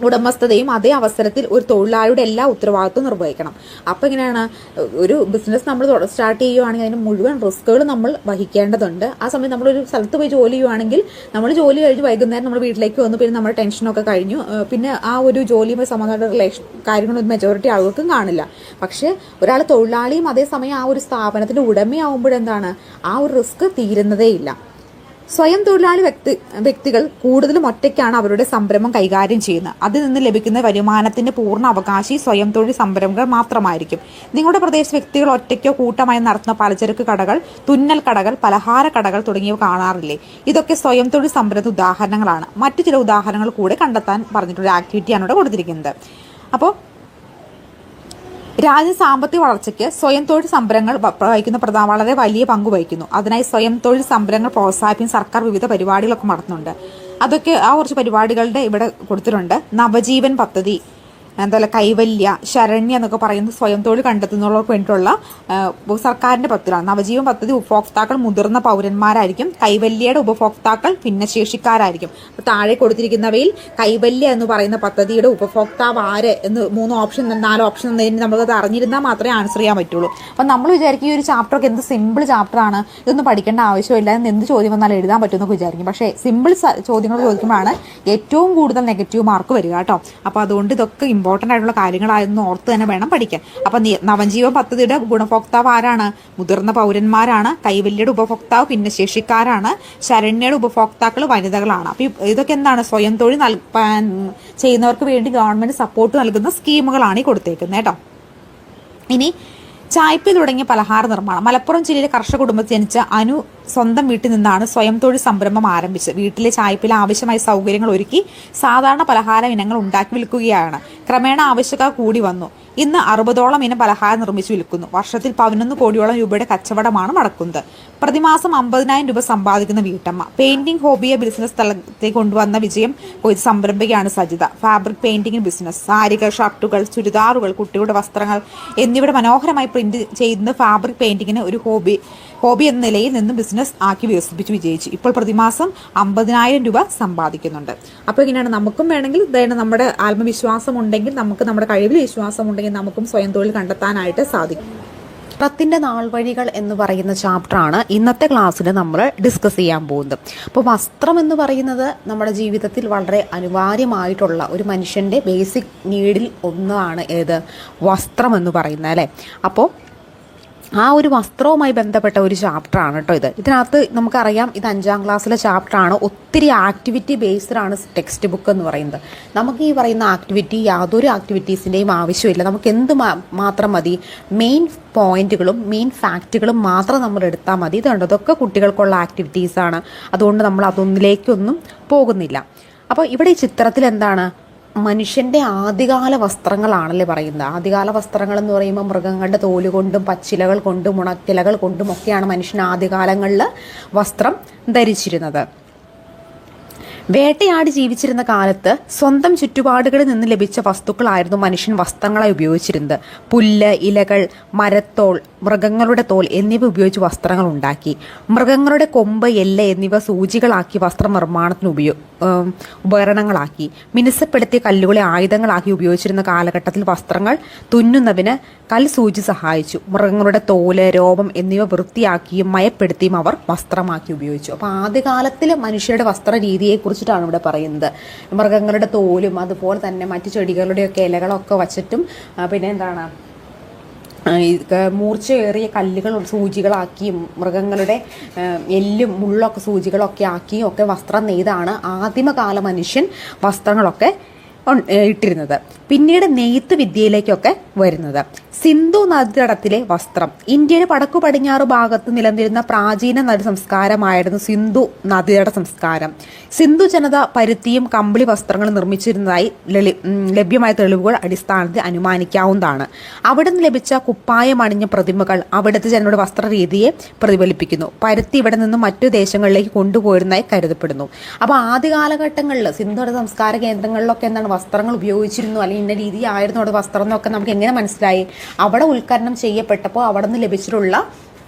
ഉടമസ്ഥതയും അതേ അവസരത്തിൽ ഒരു തൊഴിലാളിയുടെ എല്ലാ ഉത്തരവാദിത്വം നിർവഹിക്കണം. അപ്പോൾ ഇങ്ങനെയാണ് ഒരു ബിസിനസ് നമ്മൾ സ്റ്റാർട്ട് ചെയ്യുകയാണെങ്കിൽ അതിന് മുഴുവൻ റിസ്കുകൾ നമ്മൾ വഹിക്കേണ്ടതുണ്ട്. ആ സമയം നമ്മളൊരു സ്ഥലത്ത് പോയി ജോലി ചെയ്യുകയാണെങ്കിൽ നമ്മൾ ജോലി കഴിഞ്ഞ് വൈകുന്നേരം നമ്മൾ വീട്ടിലേക്ക് വന്നു, പിന്നെ നമ്മുടെ ടെൻഷനൊക്കെ കഴിഞ്ഞു, പിന്നെ ആ ഒരു ജോലിയുമായി സംബന്ധമായ കാര്യങ്ങളൊന്നും മെജോറിറ്റി ആളുകൾക്കും കാണില്ല. പക്ഷേ ഒരാൾ തൊഴിലാളിയും അതേസമയം ആ ഒരു സ്ഥാപനത്തിൻ്റെ ഉടമയാവുമ്പോഴെന്താണ്, ആ ഒരു റിസ്ക് തീരുന്നതേ ഇല്ല. സ്വയം തൊഴിലാളി വ്യക്തികൾ കൂടുതലും ഒറ്റയ്ക്കാണ് അവരുടെ സംരംഭം കൈകാര്യം ചെയ്യുന്നത്. അതിൽ നിന്ന് ലഭിക്കുന്ന വരുമാനത്തിന്റെ പൂർണ്ണ അവകാശി സ്വയം തൊഴിൽ സംരംഭകർ മാത്രമായിരിക്കും. നിങ്ങളുടെ പ്രദേശ വ്യക്തികൾ ഒറ്റയ്ക്കോ കൂട്ടമായി നടത്തുന്ന പലചരക്ക് കടകൾ, തുന്നൽ കടകൾ, പലഹാര കടകൾ തുടങ്ങിയവ കാണാറില്ലേ? ഇതൊക്കെ സ്വയം തൊഴിൽ സംരംഭ ഉദാഹരണങ്ങളാണ്. മറ്റു ചില ഉദാഹരണങ്ങൾ കൂടെ കണ്ടെത്താൻ പറഞ്ഞിട്ടുള്ള ആക്ടിവിറ്റിയാണ് ഇവിടെ കൊടുത്തിരിക്കുന്നത്. അപ്പോൾ രാജ്യ സാമ്പത്തിക വളർച്ചയ്ക്ക് സ്വയം തൊഴിൽ സംരംഭങ്ങൾ വഹിക്കുന്ന വളരെ വലിയ പങ്ക് വഹിക്കുന്നു. അതിനായി സ്വയം തൊഴിൽ സംരംഭങ്ങൾ പ്രോത്സാഹിപ്പിക്കാൻ സർക്കാർ വിവിധ പരിപാടികളൊക്കെ നടത്തുന്നുണ്ട്. അതൊക്കെ ആ കുറച്ച് പരിപാടികളുടെ ഇവിടെ കൊടുത്തിട്ടുണ്ട്. നവജീവൻ പദ്ധതി, എന്താ കൈവല്യ, ശരണ്യ എന്നൊക്കെ പറയുന്ന സ്വയം തൊഴിൽ കണ്ടെത്തുന്നവർക്ക് വേണ്ടിയിട്ടുള്ള സർക്കാരിൻ്റെ പദ്ധതികളാണ്. നവജീവൻ പദ്ധതി ഉപഭോക്താക്കൾ മുതിർന്ന പൗരന്മാരായിരിക്കും. കൈവല്യയുടെ ഉപഭോക്താക്കൾ ഭിന്നശേഷിക്കാരായിരിക്കും. അപ്പോൾ താഴെ കൊടുത്തിരിക്കുന്നവയിൽ കൈവല്യ എന്ന് പറയുന്ന പദ്ധതിയുടെ ഉപഭോക്താവ് ആര് എന്ന് 4 ഓപ്ഷൻ നമുക്കത് അറിഞ്ഞിരുന്നാൽ മാത്രമേ ആൻസർ ചെയ്യാൻ പറ്റുള്ളൂ. അപ്പം നമ്മൾ വിചാരിക്കും ഈ ഒരു ചാപ്റ്ററൊക്കെ എന്ത് സിമ്പിൾ ചാപ്റ്ററാണ്, ഇതൊന്നും പഠിക്കേണ്ട ആവശ്യമില്ല, എന്ന് എന്ത് ചോദ്യം വന്നാലും എഴുതാൻ പറ്റുമെന്നൊക്കെ വിചാരിക്കും. പക്ഷേ സിമ്പിൾ ചോദ്യങ്ങൾ ചോദിക്കുമ്പോഴാണ് ഏറ്റവും കൂടുതൽ നെഗറ്റീവ് മാർക്ക് വരിക കേട്ടോ. അപ്പോൾ അതുകൊണ്ട് ഇതൊക്കെ ഇമ്പോർട്ടൻ്റ് ആയിട്ടുള്ള കാര്യങ്ങളായിരുന്നു ഓർത്ത് തന്നെ വേണം പഠിക്കാൻ. അപ്പം നവജീവൻ പദ്ധതിയുടെ ഗുണഭോക്താവ് ആരാണ്? മുതിർന്ന പൗരന്മാരാണ്. കൈവല്യയുടെ ഉപഭോക്താവ് ഭിന്നശേഷിക്കാരാണ്. ശരണ്യയുടെ ഉപഭോക്താക്കൾ വനിതകളാണ്. അപ്പം ഇതൊക്കെ എന്താണ്, സ്വയം തൊഴിൽ ചെയ്യുന്നവർക്ക് വേണ്ടി ഗവൺമെൻറ് സപ്പോർട്ട് നൽകുന്ന സ്കീമുകളാണ് ഈ കൊടുത്തേക്കുന്നത് കേട്ടോ. ഇനി ചായ്പ തുടങ്ങിയ പലഹാര നിർമ്മാണം. മലപ്പുറം ജില്ലയിലെ കർഷക കുടുംബത്തിൽ ജനിച്ച അനു സ്വന്തം വീട്ടിൽ നിന്നാണ് സ്വയം തൊഴിൽ സംരംഭം ആരംഭിച്ചത്. വീട്ടിലെ ചായ്പിൽ ആവശ്യമായ സൗകര്യങ്ങൾ ഒരുക്കി സാധാരണ പലഹാര ഇനങ്ങൾ ഉണ്ടാക്കി വിൽക്കുകയാണ്. ക്രമേണ ആവശ്യക്കാർ കൂടി വന്നു. ഇന്ന് 60ഓളം ഇനം പലഹാരം നിർമ്മിച്ച് വിൽക്കുന്നു. വർഷത്തിൽ 11 കോടിയോളം രൂപയുടെ കച്ചവടമാണ് നടക്കുന്നത്. പ്രതിമാസം 50,000 രൂപ സമ്പാദിക്കുന്ന വീട്ടമ്മ. പെയിന്റിംഗ് ഹോബിയെ ബിസിനസ് തലത്തേക്ക് കൊണ്ടുവന്ന വിജയം സംരംഭകയാണ് സജിത. Fabric painting business. സാരികൾ, ഷർട്ടുകൾ, ചുരിദാറുകൾ, കുട്ടികളുടെ വസ്ത്രങ്ങൾ എന്നിവയുടെ മനോഹരമായി പ്രിന്റ് ചെയ്യുന്ന ഫാബ്രിക് പെയിന്റിങ്ങിന് ഒരു ഹോബി എന്ന നിലയിൽ നിന്ന് ബിസിനസ് ആക്കി വികസിപ്പിച്ച് വിജയിച്ചു. ഇപ്പോൾ പ്രതിമാസം 50,000 രൂപ സമ്പാദിക്കുന്നുണ്ട്. അപ്പോൾ ഇങ്ങനെയാണ് നമുക്കും വേണമെങ്കിൽ നമ്മുടെ ആത്മവിശ്വാസം ഉണ്ടെങ്കിൽ, നമുക്ക് നമ്മുടെ കഴിവിൽ വിശ്വാസം ഉണ്ടെങ്കിൽ നമുക്കും സ്വയം തൊഴിൽ കണ്ടെത്താനായിട്ട് സാധിക്കും. വസ്ത്രത്തിൻ്റെ നാൾവഴികൾ എന്ന് പറയുന്ന ചാപ്റ്ററാണ് ഇന്നത്തെ ക്ലാസ്സിൽ നമ്മൾ ഡിസ്കസ് ചെയ്യാൻ പോകുന്നത്. അപ്പോൾ വസ്ത്രം എന്ന് പറയുന്നത് നമ്മുടെ ജീവിതത്തിൽ വളരെ അനിവാര്യമായിട്ടുള്ള ഒരു മനുഷ്യൻ്റെ ബേസിക് നീഡിൽ ഒന്നാണ്. ഏത്? വസ്ത്രം എന്ന് പറയുന്നത് അല്ലേ. അപ്പോൾ ആ ഒരു വസ്ത്രവുമായി ബന്ധപ്പെട്ട ഒരു ചാപ്റ്ററാണ് കേട്ടോ ഇത്. ഇതിനകത്ത് നമുക്കറിയാം ഇത് 5ാം ക്ലാസ്സിലെ ചാപ്റ്ററാണ്. ഒത്തിരി ആക്ടിവിറ്റി ബേസ്ഡ് ആണ് ടെക്സ്റ്റ് ബുക്ക് എന്ന് പറയുന്നത്. നമുക്ക് ഈ പറയുന്ന ആക്ടിവിറ്റി യാതൊരു ആക്ടിവിറ്റീസിൻ്റെയും ആവശ്യമില്ല. നമുക്ക് എന്ത് മാത്രം മതി? മെയിൻ പോയിന്റുകളും മെയിൻ ഫാക്റ്റുകളും മാത്രം നമ്മൾ എടുത്താൽ മതി. ഇതുണ്ട്, ഇതൊക്കെ കുട്ടികൾക്കുള്ള ആക്ടിവിറ്റീസാണ്. അതുകൊണ്ട് നമ്മൾ അതൊന്നിലേക്കൊന്നും പോകുന്നില്ല. അപ്പോൾ ഇവിടെ ഈ ചിത്രത്തിൽ എന്താണ്? മനുഷ്യൻ്റെ ആദ്യകാല വസ്ത്രങ്ങളാണല്ലേ പറയുന്നത്. ആദ്യകാല വസ്ത്രങ്ങൾ എന്ന് പറയുമ്പോൾ മൃഗങ്ങളുടെ തോല് കൊണ്ടും പച്ചിലകൾ കൊണ്ടും ഉണക്കിലകൾ കൊണ്ടും ഒക്കെയാണ് മനുഷ്യൻ ആദ്യകാലങ്ങളിൽ വസ്ത്രം ധരിച്ചിരുന്നത്. വേട്ടയാടി ജീവിച്ചിരുന്ന കാലത്ത് സ്വന്തം ചുറ്റുപാടുകളിൽ നിന്ന് ലഭിച്ച വസ്തുക്കളായിരുന്നു മനുഷ്യൻ വസ്ത്രങ്ങളായി ഉപയോഗിച്ചിരുന്നത്. പുല്ല്, ഇലകൾ, മരത്തോൾ, മൃഗങ്ങളുടെ തോൽ എന്നിവ ഉപയോഗിച്ച് വസ്ത്രങ്ങൾ ഉണ്ടാക്കി. മൃഗങ്ങളുടെ കൊമ്പ്, എല്ല എന്നിവ സൂചികളാക്കി വസ്ത്രനിർമ്മാണത്തിന് ഉപകരണങ്ങളാക്കി. മിനുസപ്പെടുത്തിയ കല്ലുകളെ ആയുധങ്ങളാക്കി ഉപയോഗിച്ചിരുന്ന കാലഘട്ടത്തിൽ വസ്ത്രങ്ങൾ തുന്നുന്നതിന് കൽസൂചി സഹായിച്ചു. മൃഗങ്ങളുടെ തോല്, രോമം എന്നിവ വൃത്തിയാക്കിയും മയപ്പെടുത്തിയും അവർ വസ്ത്രമാക്കി ഉപയോഗിച്ചു. അപ്പോൾ ആദ്യകാലത്തിൽ മനുഷ്യരുടെ വസ്ത്ര രീതിയെക്കുറിച്ചിട്ടാണ് ഇവിടെ പറയുന്നത്. മൃഗങ്ങളുടെ തോലും അതുപോലെ തന്നെ മറ്റു ചെടികളുടെയൊക്കെ ഇലകളൊക്കെ വച്ചിട്ടും പിന്നെ എന്താണ് മൂർച്ചയേറിയ കല്ലുകൾ സൂചികളാക്കിയും മൃഗങ്ങളുടെ എല്ലും മുള്ളൊക്കെ സൂചികളൊക്കെ ആക്കിയും ഒക്കെ വസ്ത്രം നെയ്താണ് ആദിമകാല മനുഷ്യൻ വസ്ത്രങ്ങളൊക്കെ ഇട്ടിരുന്നത്. പിന്നീട് നെയ്ത്ത് വിദ്യയിലേക്കൊക്കെ വരുന്നത്. സിന്ധു നദീതടത്തിലെ വസ്ത്രം. ഇന്ത്യയുടെ വടക്കു പടിഞ്ഞാറ് ഭാഗത്ത് നിലനിന്നിരുന്ന പ്രാചീന നദി സംസ്കാരമായിരുന്നു സിന്ധു നദീതട സംസ്കാരം. സിന്ധു ജനത പരുത്തിയും കമ്പിളി വസ്ത്രങ്ങളും നിർമ്മിച്ചിരുന്നതായി ലഭ്യമായ തെളിവുകൾ അടിസ്ഥാനത്തിൽ അനുമാനിക്കാവുന്നതാണ്. അവിടെ നിന്ന് ലഭിച്ച കുപ്പായം അണിഞ്ഞ പ്രതിമകൾ അവിടുത്തെ ജനങ്ങളുടെ വസ്ത്രരീതിയെ പ്രതിഫലിപ്പിക്കുന്നു. പരുത്തി ഇവിടെ നിന്നും മറ്റു ദേശങ്ങളിലേക്ക് കൊണ്ടുപോയിരുന്നതായി കരുതപ്പെടുന്നു. അപ്പോൾ ആദ്യ കാലഘട്ടങ്ങളിൽ സിന്ധു സംസ്കാര കേന്ദ്രങ്ങളിലൊക്കെ എന്താണ് വസ്ത്രങ്ങൾ ഉപയോഗിച്ചിരുന്നു, അല്ലെങ്കിൽ ഇന്ന രീതിയായിരുന്നു അവിടെ വസ്ത്രം എന്നൊക്കെ നമുക്ക് എങ്ങനെ മനസ്സിലായി? അവിടെ ഉത്ഖനനം ചെയ്യപ്പെട്ടപ്പോൾ അവിടെ നിന്ന് ലഭിച്ചിട്ടുള്ള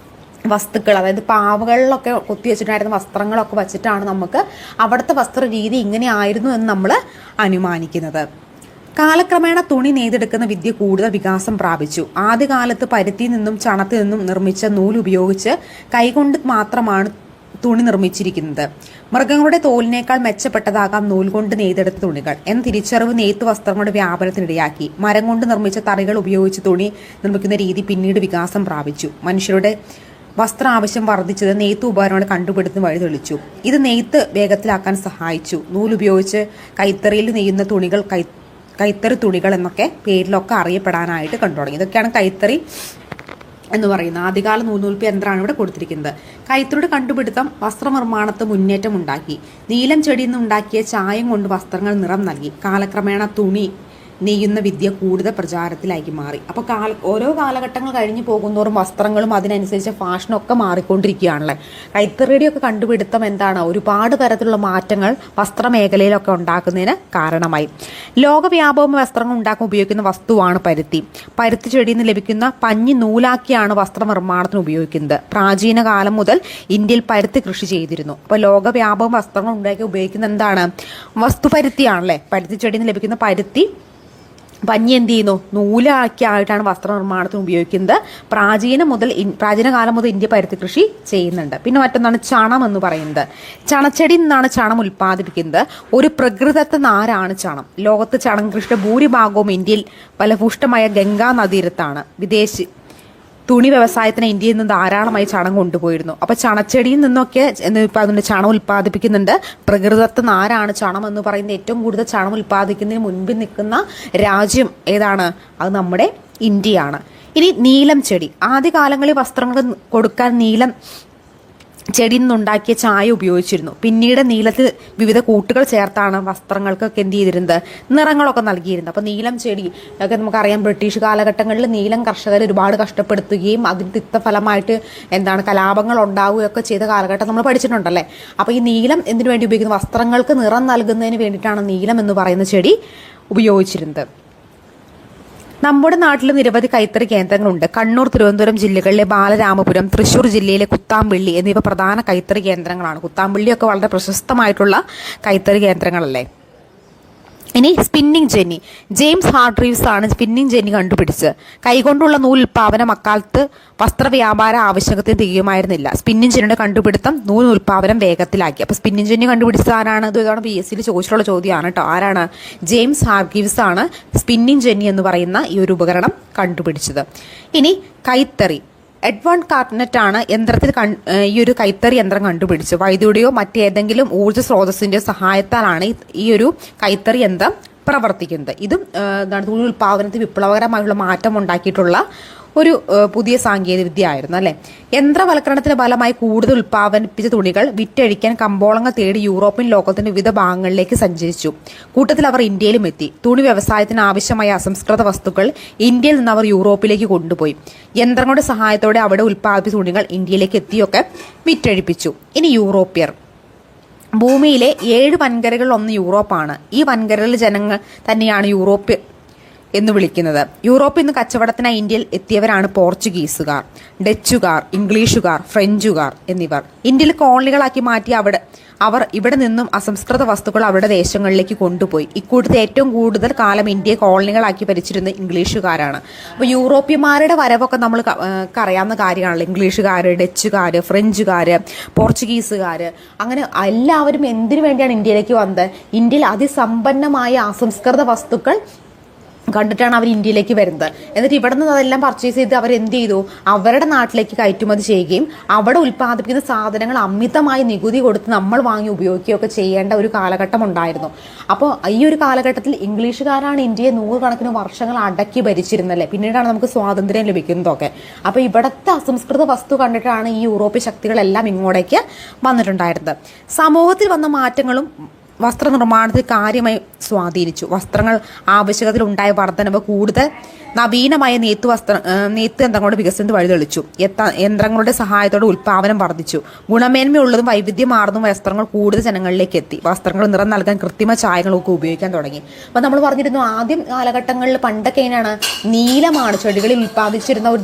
വസ്തുക്കൾ, അതായത് പാവകളിലൊക്കെ കുത്തിവെച്ചിട്ടായിരുന്ന വസ്ത്രങ്ങളൊക്കെ വച്ചിട്ടാണ് നമുക്ക് അവിടുത്തെ വസ്ത്ര രീതി ഇങ്ങനെ ആയിരുന്നു എന്ന് നമ്മൾ അനുമാനിക്കുന്നത്. കാലക്രമേണ തുണി നെയ്തെടുക്കുന്ന വിദ്യ കൂടുതൽ വികാസം പ്രാപിച്ചു. ആദ്യകാലത്ത് പരുത്തിയിൽ നിന്നും ചണത്തിൽ നിന്നും നിർമ്മിച്ച നൂലുപയോഗിച്ച് കൈകൊണ്ട് മാത്രമാണ് തുണി നിർമ്മിച്ചിരിക്കുന്നത്. മൃഗങ്ങളുടെ തോലിനേക്കാൾ മെച്ചപ്പെട്ടതാകാം നൂൽ കൊണ്ട് നെയ്തെടുത്ത തുണികൾ എന്ന തിരിച്ചറിവ് നെയ്ത്ത് വസ്ത്രങ്ങളുടെ വ്യാപനത്തിനിടയാക്കി. മരം കൊണ്ട് നിർമ്മിച്ച തറികൾ ഉപയോഗിച്ച് തുണി നിർമ്മിക്കുന്ന രീതി പിന്നീട് വികാസം പ്രാപിച്ചു. മനുഷ്യരുടെ വസ്ത്ര ആവശ്യം വർദ്ധിച്ചത് നെയ്ത്ത് ഉപകരണങ്ങൾ കണ്ടുപിടുത്തം വഴി തെളിച്ചു. ഇത് നെയ്ത്ത് വേഗത്തിലാക്കാൻ സഹായിച്ചു. നൂലുപയോഗിച്ച് കൈത്തറിയിൽ നെയ്യുന്ന തുണികൾ കൈത്തറി തുണികൾ എന്നൊക്കെ പേരിലൊക്കെ അറിയപ്പെടാനായിട്ട് കണ്ടു തുടങ്ങി. ഇതൊക്കെയാണ് കൈത്തറി എന്ന് പറയുന്നത്. ആദ്യകാല നൂൽനൂൽപ്പ് യന്ത്രമാണ് ഇവിടെ കൊടുത്തിരിക്കുന്നത്. കൈത്തറിയുടെ കണ്ടുപിടുത്തം വസ്ത്രനിർമ്മാണത്തിന് മുന്നേറ്റം ഉണ്ടാക്കി. നീലം ചെടിയിൽ നിന്ന് ഉണ്ടാക്കിയ ചായം കൊണ്ട് വസ്ത്രങ്ങൾ നിറം നൽകി. കാലക്രമേണ തുണി നെയ്യുന്ന വിദ്യ കൂടുതൽ പ്രചാരത്തിലാക്കി മാറി. അപ്പോൾ ഓരോ കാലഘട്ടങ്ങൾ കഴിഞ്ഞ് പോകുന്നതോറും വസ്ത്രങ്ങളും അതിനനുസരിച്ച് ഫാഷനൊക്കെ മാറിക്കൊണ്ടിരിക്കുകയാണല്ലേ. കൈത്തറിയുടെയൊക്കെ കണ്ടുപിടുത്തം എന്താണ്, ഒരുപാട് തരത്തിലുള്ള മാറ്റങ്ങൾ വസ്ത്രമേഖലയിലൊക്കെ ഉണ്ടാക്കുന്നതിന് കാരണമായി. ലോകവ്യാപകമായ വസ്ത്രങ്ങൾ ഉണ്ടാക്കാൻ ഉപയോഗിക്കുന്ന വസ്തുവാണ് പരുത്തി. പരുത്തി ചെടിയിൽ നിന്ന് ലഭിക്കുന്ന പഞ്ഞി നൂലാക്കിയാണ് വസ്ത്രനിർമ്മാണത്തിന് ഉപയോഗിക്കുന്നത്. പ്രാചീന കാലം മുതൽ ഇന്ത്യയിൽ പരുത്തി കൃഷി ചെയ്തിരുന്നു. അപ്പോൾ ലോകവ്യാപകം വസ്ത്രങ്ങൾ ഉണ്ടാക്കി ഉപയോഗിക്കുന്ന എന്താണ്, വസ്തുപരുത്തിയാണല്ലേ. പരുത്തി ചെടിയിൽ നിന്ന് ലഭിക്കുന്ന പരുത്തി പഞ്ഞി എന്ത് ചെയ്യുന്നു, നൂലാക്കിയായിട്ടാണ് വസ്ത്രനിർമ്മാണത്തിന് ഉപയോഗിക്കുന്നത്. പ്രാചീന കാലം മുതൽ ഇന്ത്യ പരുത്തി കൃഷി ചെയ്യുന്നുണ്ട്. പിന്നെ മറ്റൊന്നാണ് ചണം എന്ന് പറയുന്നത്. ചണച്ചെടിയിൽ നിന്നാണ് ചണം ഉൽപ്പാദിപ്പിക്കുന്നത്. ഒരു പ്രകൃതിദത്ത നാരാണ് ചണം. ലോകത്ത് ചണം കൃഷിയുടെ ഭൂരിഭാഗവും ഇന്ത്യയിൽ ഫലഭൂഷ്ടമായ ഗംഗാ നദീരത്താണ്. തുണി വ്യവസായത്തിന് ഇന്ത്യയിൽ നിന്ന് ധാരാളമായി ചണം കൊണ്ടുപോയിരുന്നു. അപ്പോൾ ചണച്ചെടിയിൽ നിന്നൊക്കെ അതിൻ്റെ ചണം ഉൽപ്പാദിപ്പിക്കുന്നുണ്ട്. പ്രകൃതിദത്ത നാരാണ് ചണം എന്ന് പറയുന്നത്. ഏറ്റവും കൂടുതൽ ചണം ഉൽപ്പാദിക്കുന്നതിന് മുൻപിൽ നിൽക്കുന്ന രാജ്യം ഏതാണ്? അത് നമ്മുടെ ഇന്ത്യയാണ്. ഇനി നീലം ചെടി. ആദ്യകാലങ്ങളിൽ വസ്ത്രങ്ങൾ കൊടുക്കാൻ നീലം ചെടിയിൽ നിന്നുണ്ടാക്കിയ ചായ ഉപയോഗിച്ചിരുന്നു. പിന്നീട് നീലത്തിൽ വിവിധ കൂട്ടുകൾ ചേർത്താണ് വസ്ത്രങ്ങൾക്കൊക്കെ എന്ത് ചെയ്തിരുന്നത്, നിറങ്ങളൊക്കെ നൽകിയിരുന്നത്. അപ്പോൾ നീലം ചെടി ഒക്കെ നമുക്കറിയാം, ബ്രിട്ടീഷ് കാലഘട്ടങ്ങളിൽ നീലം കർഷകരെ ഒരുപാട് കഷ്ടപ്പെടുത്തുകയും അതിന് തിക്തഫലമായിട്ട് കലാപങ്ങൾ ഉണ്ടാവുകയൊക്കെ ചെയ്ത കാലഘട്ടം നമ്മൾ പഠിച്ചിട്ടുണ്ടല്ലേ. അപ്പോൾ ഈ നീലം എന്തിനു വേണ്ടി ഉപയോഗിക്കുന്നത്, വസ്ത്രങ്ങൾക്ക് നിറം നൽകുന്നതിന് വേണ്ടിയിട്ടാണ് നീലം എന്ന് പറയുന്ന ചെടി ഉപയോഗിച്ചിരുന്നത്. നമ്മുടെ നാട്ടിൽ നിരവധി കൈത്തറി കേന്ദ്രങ്ങളുണ്ട്. കണ്ണൂർ, തിരുവനന്തപുരം ജില്ലകളിലെ ബാലരാമപുരം, തൃശ്ശൂർ ജില്ലയിലെ കുത്താമ്പള്ളി എന്നിവ പ്രധാന കൈത്തറി കേന്ദ്രങ്ങളാണ്. കുത്താമ്പള്ളിയൊക്കെ വളരെ പ്രശസ്തമായിട്ടുള്ള കൈത്തറി കേന്ദ്രങ്ങളല്ലേ. ഇനി സ്പിന്നിങ് ജെന്നി. ജെയിംസ് ഹാർഗ്രീവ്സ് ആണ് സ്പിന്നിങ് ജെന്നി കണ്ടുപിടിച്ചത്. കൈകൊണ്ടുള്ള നൂൽ ഉൽപ്പാദനം അക്കാലത്ത് വസ്ത്രവ്യാപാര ആവശ്യകതയും തികയുമായിരുന്നില്ല. സ്പിന്നിങ് ജെന്നിയുടെ കണ്ടുപിടുത്തം നൂൽ ഉൽപ്പാദനം വേഗത്തിലാക്കി. അപ്പോൾ സ്പിന്നിങ് ജെന്നി കണ്ടുപിടിച്ചത് ആരാണ്? ഇത് ഇതാണ് PSCയിൽ ചോദിച്ചിട്ടുള്ള ചോദ്യമാണ് കേട്ടോ. ആരാണ്? ജെയിംസ് ഹാർഗ്രീവ്സ് ആണ് സ്പിന്നിങ് ജെന്നി എന്ന് പറയുന്ന ഈ ഒരു ഉപകരണം കണ്ടുപിടിച്ചത്. ഇനി കൈത്തറി. എഡ്വേർഡ് കാർട്ട്നെറ്റ് ആണ് ഈ ഒരു കൈത്തറി യന്ത്രം കണ്ടുപിടിച്ചത്. വൈദ്യുതിയോ മറ്റേതെങ്കിലും ഊർജ്ജ സ്രോതസ്സിന്റെ സഹായത്താലാണ് ഈ ഒരു കൈത്തറി യന്ത്രം പ്രവർത്തിക്കുന്നത്. ഇതും തുണി ഉൽപ്പാദനത്തിൽ വിപ്ലവകരമായുള്ള മാറ്റം ഉണ്ടാക്കിയിട്ടുള്ള ഒരു പുതിയ സാങ്കേതിക വിദ്യ ആയിരുന്നു അല്ലേ. യന്ത്രവൽക്കരണത്തിന്റെ ഫലമായി കൂടുതൽ ഉൽപ്പാദിപ്പിച്ച തുണികൾ വിറ്റഴിക്കാൻ കമ്പോളങ്ങൾ തേടി യൂറോപ്യൻ ലോകത്തിന്റെ വിവിധ ഭാഗങ്ങളിലേക്ക് സഞ്ചരിച്ചു. കൂട്ടത്തിൽ അവർ ഇന്ത്യയിലും എത്തി. തുണി വ്യവസായത്തിന് ആവശ്യമായ അസംസ്കൃത വസ്തുക്കൾ ഇന്ത്യയിൽ നിന്ന് അവർ യൂറോപ്പിലേക്ക് കൊണ്ടുപോയി. യന്ത്രങ്ങളുടെ സഹായത്തോടെ അവിടെ ഉൽപ്പാദിപ്പിച്ച തുണികൾ ഇന്ത്യയിലേക്ക് എത്തിയൊക്കെ വിറ്റഴിപ്പിച്ചു. ഇനി യൂറോപ്യർ. ഭൂമിയിലെ 7 വൻകരകളിൽ ഒന്ന് യൂറോപ്പാണ്. ഈ വൻകരകളിലെ ജനങ്ങൾ തന്നെയാണ് യൂറോപ്പ് എന്ന് വിളിക്കുന്നത്. യൂറോപ്പിൽ നിന്ന് കച്ചവടത്തിനായി ഇന്ത്യയിൽ എത്തിയവരാണ് പോർച്ചുഗീസുകാർ, ഡച്ചുകാർ, ഇംഗ്ലീഷുകാർ, ഫ്രഞ്ചുകാർ എന്നിവർ. ഇന്ത്യയിൽ കോളനികളാക്കി മാറ്റി അവർ ഇവിടെ നിന്നും അസംസ്കൃത വസ്തുക്കൾ അവരുടെ ദേശങ്ങളിലേക്ക് കൊണ്ടുപോയി. ഇക്കൂട്ടത്തിൽ ഏറ്റവും കൂടുതൽ കാലം ഇന്ത്യയെ കോളനികളാക്കി ഭരിച്ചിരുന്നത് ഇംഗ്ലീഷുകാരാണ്. അപ്പോൾ യൂറോപ്യന്മാരുടെ വരവൊക്കെ നമ്മൾ അറിയാവുന്ന കാര്യമാണല്ലോ. ഇംഗ്ലീഷുകാർ, ഡച്ചുകാർ, ഫ്രഞ്ചുകാർ, പോർച്ചുഗീസുകാർ, അങ്ങനെ എല്ലാവരും എന്തിനു വേണ്ടിയാണ് ഇന്ത്യയിലേക്ക് വന്നത്? ഇന്ത്യയിൽ അതിസമ്പന്നമായ അസംസ്കൃത വസ്തുക്കൾ കണ്ടിട്ടാണ് അവർ ഇന്ത്യയിലേക്ക് വരുന്നത്. എന്നിട്ട് ഇവിടെ നിന്ന് അതെല്ലാം പർച്ചേസ് ചെയ്ത് അവർ എന്ത് ചെയ്തു, അവരുടെ നാട്ടിലേക്ക് കയറ്റുമതി ചെയ്യുകയും അവിടെ ഉൽപ്പാദിപ്പിക്കുന്ന സാധനങ്ങൾ അമിതമായി നികുതി കൊടുത്ത് നമ്മൾ വാങ്ങി ഉപയോഗിക്കുകയൊക്കെ ചെയ്യേണ്ട ഒരു കാലഘട്ടം ഉണ്ടായിരുന്നു. അപ്പോൾ ഈ ഒരു കാലഘട്ടത്തിൽ ഇംഗ്ലീഷുകാരാണ് ഇന്ത്യയെ നൂറുകണക്കിന് വർഷങ്ങൾ അടക്കി ഭരിച്ചിരുന്നല്ലേ, പിന്നീടാണ് നമുക്ക് സ്വാതന്ത്ര്യം ലഭിക്കുന്നതൊക്കെ. അപ്പോൾ ഇവിടുത്തെ അസംസ്കൃത വസ്തു കണ്ടിട്ടാണ് ഈ യൂറോപ്യൻ ശക്തികളെല്ലാം ഇങ്ങോട്ടേക്ക് വന്നിട്ടുണ്ടായിരുന്നത്. സമൂഹത്തിൽ വന്ന മാറ്റങ്ങളും വസ്ത്രനിർമ്മാണത്തിൽ കാര്യമായി സ്വാധീനിച്ചു. വസ്ത്രങ്ങൾ ആവശ്യകതയിൽ ഉണ്ടായ വർധനവ് കൂടുതൽ നവീനമായ നെയ്ത്ത് യന്ത്രങ്ങളുടെ വികസനത്തിന് വഴിതെളിച്ചു. യന്ത്രങ്ങളുടെ സഹായത്തോടെ ഉൽപ്പാദനം വർദ്ധിച്ചു. ഗുണമേന്മയുള്ളതും വൈവിധ്യമാർന്നതും വസ്ത്രങ്ങൾ കൂടുതൽ ജനങ്ങളിലേക്ക് എത്തി. വസ്ത്രങ്ങൾ നിറം നൽകാൻ കൃത്രിമ ചായങ്ങളൊക്കെ ഉപയോഗിക്കാൻ തുടങ്ങി. അപ്പോൾ നമ്മൾ പറഞ്ഞിരുന്നു ആദ്യം കാലഘട്ടങ്ങളിൽ പണ്ടൊക്കെ എങ്ങനെയാണ്, നീലമാണ് ചെടികളിൽ ഉൽപ്പാദിച്ചിരുന്ന ഒരു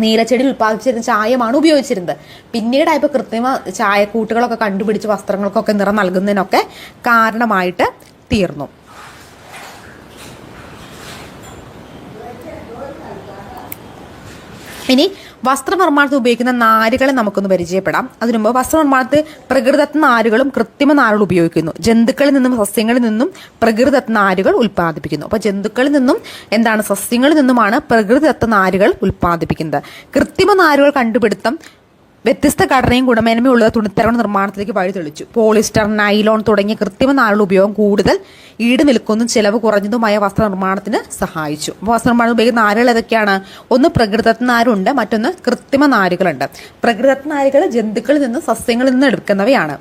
നീലച്ചെടിയിൽ ഉൽപ്പാദിച്ചിരുന്ന ചായമാണ് ഉപയോഗിച്ചിരുന്നത്. പിന്നീടായപ്പോൾ കൃത്രിമ ചായക്കൂട്ടുകളൊക്കെ കണ്ടുപിടിച്ച് വസ്ത്രങ്ങൾക്കൊക്കെ നിറം നൽകുന്നതിനൊക്കെ കാരണമായിട്ട് തീർന്നു. ഇനി വസ്ത്രനിർമ്മാണത്തിൽ ഉപയോഗിക്കുന്ന നാരുകളെ നമുക്കൊന്ന് പരിചയപ്പെടാം. അതിനുമുമ്പ് വസ്ത്രനിർമ്മാണത്തിൽ പ്രകൃതിദത്ത നാരുകളും കൃത്രിമ നാരുകളും ഉപയോഗിക്കുന്നു. ജന്തുക്കളിൽ നിന്നും സസ്യങ്ങളിൽ നിന്നും പ്രകൃതിദത്ത നാരുകൾ ഉൽപ്പാദിപ്പിക്കുന്നു. അപ്പോൾ ജന്തുക്കളിൽ നിന്നും സസ്യങ്ങളിൽ നിന്നുമാണ് പ്രകൃതിദത്ത നാരുകൾ ഉൽപ്പാദിപ്പിക്കുന്നത്. കൃത്രിമ നാരുകൾ കണ്ടുപിടുത്തം വ്യത്യസ്ത ഘടനയും ഗുണമേന്മയുള്ള തുണിത്തരങ്ങളുടെ നിർമ്മാണത്തിലേക്ക് വഴിതെളിച്ചു. പോളിസ്റ്റർ, നൈലോൺ തുടങ്ങിയ കൃത്രിമ നാരുകളുടെ ഉപയോഗം കൂടുതൽ ഈട് നിൽക്കുന്നതും ചിലവ് കുറഞ്ഞതുമായ വസ്ത്രനിർമ്മാണത്തിന് സഹായിച്ചു. അപ്പോൾ വസ്ത്രനിർമ്മാണം ഉപയോഗിക്കുന്ന നാരുകൾ ഏതൊക്കെയാണ്? ഒന്ന് പ്രകൃതിദത്ത നാരുണ്ട്, മറ്റൊന്ന് കൃത്രിമ നാരുകളുണ്ട്. പ്രകൃതിദത്ത നാരുകൾ ജന്തുക്കളിൽ നിന്നും സസ്യങ്ങളിൽ നിന്നും എടുക്കുന്നവയാണ്.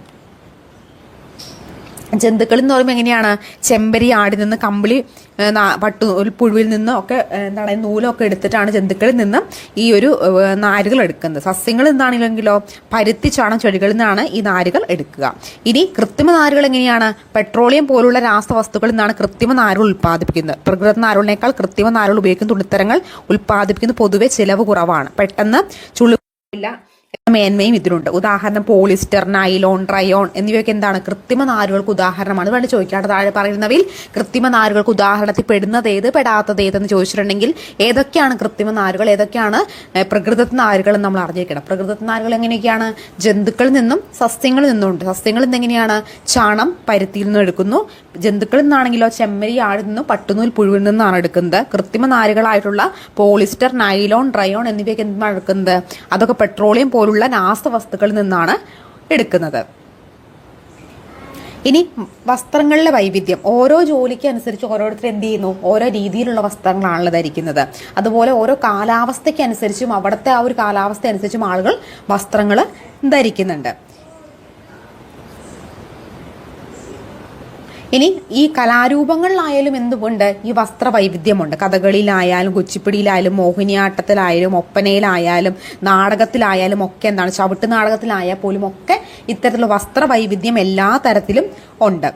ജന്തുക്കളിൽ എന്ന് പറയുമ്പോൾ എങ്ങനെയാണ്, ചെമ്പരി ആടിൽ നിന്ന്, കമ്പിളി പുഴുവിൽ നിന്നും ഒക്കെ നൂലൊക്കെ എടുത്തിട്ടാണ് ജന്തുക്കളിൽ നിന്ന് ഈ ഒരു നാരുകൾ എടുക്കുന്നത്. സസ്യങ്ങളിൽ നിന്നാണെങ്കിലോ പരുത്തി ചാണം ചെടികളിൽ നിന്നാണ് ഈ നാരുകൾ എടുക്കുക. ഇനി കൃത്രിമ നാരുകൾ എങ്ങനെയാണ്, പെട്രോളിയം പോലുള്ള രാസവസ്തുക്കളിൽ നിന്നാണ് കൃത്രിമ നാരുകൾ ഉൽപ്പാദിപ്പിക്കുന്നത്. പ്രകൃതി നാരുകളേക്കാൾ കൃത്രിമ നാരുകൾ ഉപയോഗിക്കുന്ന തുണിത്തരങ്ങൾ ഉൽപ്പാദിപ്പിക്കുന്നത് പൊതുവെ ചിലവ് കുറവാണ്, പെട്ടെന്ന് ചുളിവില്ല മേന്മയും ഇതിനുണ്ട്. ഉദാഹരണം പോളിസ്റ്റർ, നൈലോൺ, റയോൺ എന്നിവയൊക്കെ കൃത്രിമ നാരുകൾക്ക് ഉദാഹരണമാണ്. വേണ്ടി ചോദിക്കാതെ താഴെ പറയുന്നവയിൽ കൃത്രിമ നാരുകൾക്ക് ഉദാഹരണത്തിൽ പെടുന്നത് ഏത്, പെടാത്തത് ഏതെന്ന് ചോദിച്ചിട്ടുണ്ടെങ്കിൽ ഏതൊക്കെയാണ് കൃത്രിമ നാരുകൾ, ഏതൊക്കെയാണ് പ്രകൃതിദത്ത നാരുകൾ എന്ന് നമ്മൾ അറിഞ്ഞിരിക്കണം. പ്രകൃതിദത്ത നാരുകൾ എങ്ങനെയൊക്കെയാണ്, ജന്തുക്കളിൽ നിന്നും സസ്യങ്ങളിൽ നിന്നുണ്ട്. സസ്യങ്ങളിൽ നിന്ന് എങ്ങനെയാണ്, ചാണം പരുത്തിയിൽ നിന്നും എടുക്കുന്നു. ജന്തുക്കളിൽ നിന്നാണെങ്കിലോ ചെമ്മരി ആടിൽ നിന്നും പട്ടുനൂൽ പുഴുവിൽ നിന്നാണ് എടുക്കുന്നത്. കൃത്രിമ നാരുകളായിട്ടുള്ള പോളിസ്റ്റർ, നൈലോൺ, റയോൺ എന്നിവയൊക്കെ എന്താണ് എടുക്കുന്നത്, അതൊക്കെ പെട്രോളിയം പോലുള്ള രാസവസ്തുക്കളിൽ നിന്നാണ് എടുക്കുന്നത്. ഇനി വസ്ത്രങ്ങളിലെ വൈവിധ്യം, ഓരോ ജോലിക്ക് അനുസരിച്ച് ഓരോരുത്തർ എന്ത് ചെയ്യുന്നു, ഓരോ രീതിയിലുള്ള വസ്ത്രങ്ങളാണല്ലോ ധരിക്കുന്നത്. അതുപോലെ ഓരോ കാലാവസ്ഥയ്ക്ക് അനുസരിച്ചും അവിടുത്തെ ആ ഒരു കാലാവസ്ഥ അനുസരിച്ചും ആളുകൾ വസ്ത്രങ്ങൾ ധരിക്കുന്നുണ്ട്. ഇനി ഈ കലാരൂപങ്ങളിലായാലും എന്തുകൊണ്ട് ഈ വസ്ത്ര വൈവിധ്യമുണ്ട്. കഥകളിയിലായാലും കുച്ചിപ്പിടിയിലായാലും മോഹിനിയാട്ടത്തിലായാലും ഒപ്പനയിലായാലും നാടകത്തിലായാലും ഒക്കെ ചവിട്ട് നാടകത്തിലായാൽ പോലും ഒക്കെ ഇത്തരത്തിലുള്ള വസ്ത്ര വൈവിധ്യം എല്ലാ തരത്തിലും ഉണ്ട്.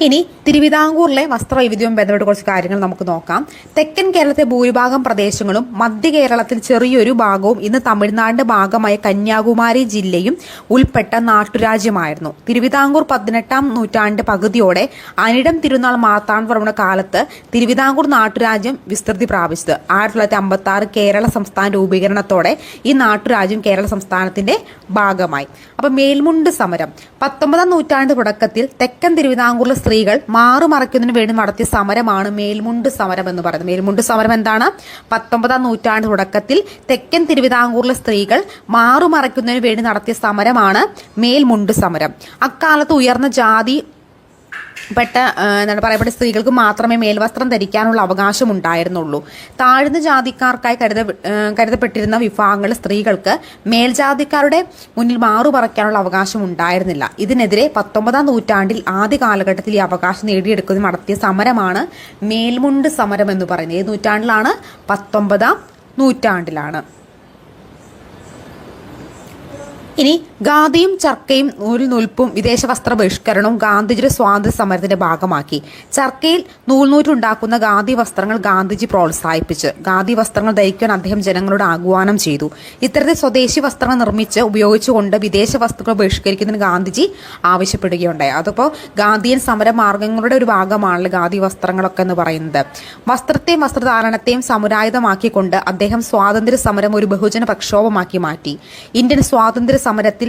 ഇനി തിരുവിതാംകൂറിലെ വസ്ത്രവൈവിധ്യവും ബന്ധപ്പെട്ട് കുറച്ച് കാര്യങ്ങൾ നമുക്ക് നോക്കാം. തെക്കൻ കേരളത്തിലെ ഭൂരിഭാഗം പ്രദേശങ്ങളും മധ്യ കേരളത്തിൽ ചെറിയൊരു ഭാഗവും ഇന്ന് തമിഴ്നാടിന്റെ ഭാഗമായ കന്യാകുമാരി ജില്ലയും ഉൾപ്പെട്ട നാട്ടുരാജ്യമായിരുന്നു. തിരുവിതാംകൂർ 18-ാം നൂറ്റാണ്ട് പകുതിയോടെ അനിഴം തിരുനാൾ മാർത്താണ്ഡവർമ്മയുടെ കാലത്ത് തിരുവിതാംകൂർ നാട്ടുരാജ്യം വിസ്തൃതി പ്രാപിച്ചത്. 1956 കേരള സംസ്ഥാന രൂപീകരണത്തോടെ ഈ നാട്ടുരാജ്യം കേരള സംസ്ഥാനത്തിന്റെ ഭാഗമായി. അപ്പൊ മേൽമുണ്ട് സമരം 19-ാം നൂറ്റാണ്ട് തുടക്കത്തിൽ തെക്കൻ തിരുവിതാംകൂറിലെ സ്ത്രീകൾ മാറുമറയ്ക്കുന്നതിന് വേണ്ടി നടത്തിയ സമരമാണ് മേൽമുണ്ട് സമരം എന്ന് പറയുന്നത്. മേൽമുണ്ട് സമരം എന്താണ്? 19-ാം നൂറ്റാണ്ട് തുടക്കത്തിൽ തെക്കൻ തിരുവിതാംകൂറിലെ സ്ത്രീകൾ മാറുമറയ്ക്കുന്നതിന് വേണ്ടി നടത്തിയ സമരമാണ് മേൽമുണ്ട് സമരം. അക്കാലത്ത് ഉയർന്ന ജാതി പറയപ്പെട്ട സ്ത്രീകൾക്ക് മാത്രമേ മേൽവസ്ത്രം ധരിക്കാനുള്ള അവകാശം ഉണ്ടായിരുന്നുള്ളൂ. താഴ്ന്ന ജാതിക്കാർക്കായി കരുതപ്പെട്ടിരുന്ന വിഭാഗങ്ങളിലെ സ്ത്രീകൾക്ക് മേൽജാതിക്കാരുടെ മുന്നിൽ മാറുപറയ്ക്കാനുള്ള അവകാശം ഉണ്ടായിരുന്നില്ല. ഇതിനെതിരെ 19-ാം നൂറ്റാണ്ടിൽ ആദ്യ കാലഘട്ടത്തിൽ ഈ അവകാശം നേടിയെടുക്കുന്നതിന് നടത്തിയ സമരമാണ് മേൽമുണ്ട് സമരം എന്ന് പറയുന്നത്. ഏത് നൂറ്റാണ്ടിലാണ്? 19-ാം നൂറ്റാണ്ടിലാണ്. ഇനി ഖാദിയും ചർക്കയും നൂൽപ്പും വിദേശ വസ്ത്ര ബഹിഷ്കരണവും ഗാന്ധിജിയുടെ സ്വാതന്ത്ര്യ സമരത്തിന്റെ ഭാഗമാക്കി. ചർക്കയിൽ നൂൽനൂറ്റുണ്ടാക്കുന്ന ഖാദി വസ്ത്രങ്ങൾ ഗാന്ധിജി പ്രോത്സാഹിപ്പിച്ച് ഖാദി വസ്ത്രങ്ങൾ ധരിക്കാൻ അദ്ദേഹം ജനങ്ങളോട് ആഹ്വാനം ചെയ്തു. ഇത്തരത്തിൽ സ്വദേശി വസ്ത്രങ്ങൾ നിർമ്മിച്ച് ഉപയോഗിച്ചുകൊണ്ട് വിദേശ വസ്തുക്കൾ ബഹിഷ്കരിക്കുന്നതിന് ഗാന്ധിജി ആവശ്യപ്പെടുകയുണ്ടായി. അതിപ്പോൾ ഗാന്ധിയൻ സമര മാർഗങ്ങളുടെ ഒരു ഭാഗമാണല്ലോ ഖാദി വസ്ത്രങ്ങളൊക്കെ എന്ന് പറയുന്നത്. വസ്ത്രത്തെയും വസ്ത്രധാരണത്തെയും സമുരായുധമാക്കിക്കൊണ്ട് അദ്ദേഹം സ്വാതന്ത്ര്യ സമരം ഒരു ബഹുജന പ്രക്ഷോഭമാക്കി മാറ്റി. ഇന്ത്യൻ സ്വാതന്ത്ര്യ സമരത്തിൽ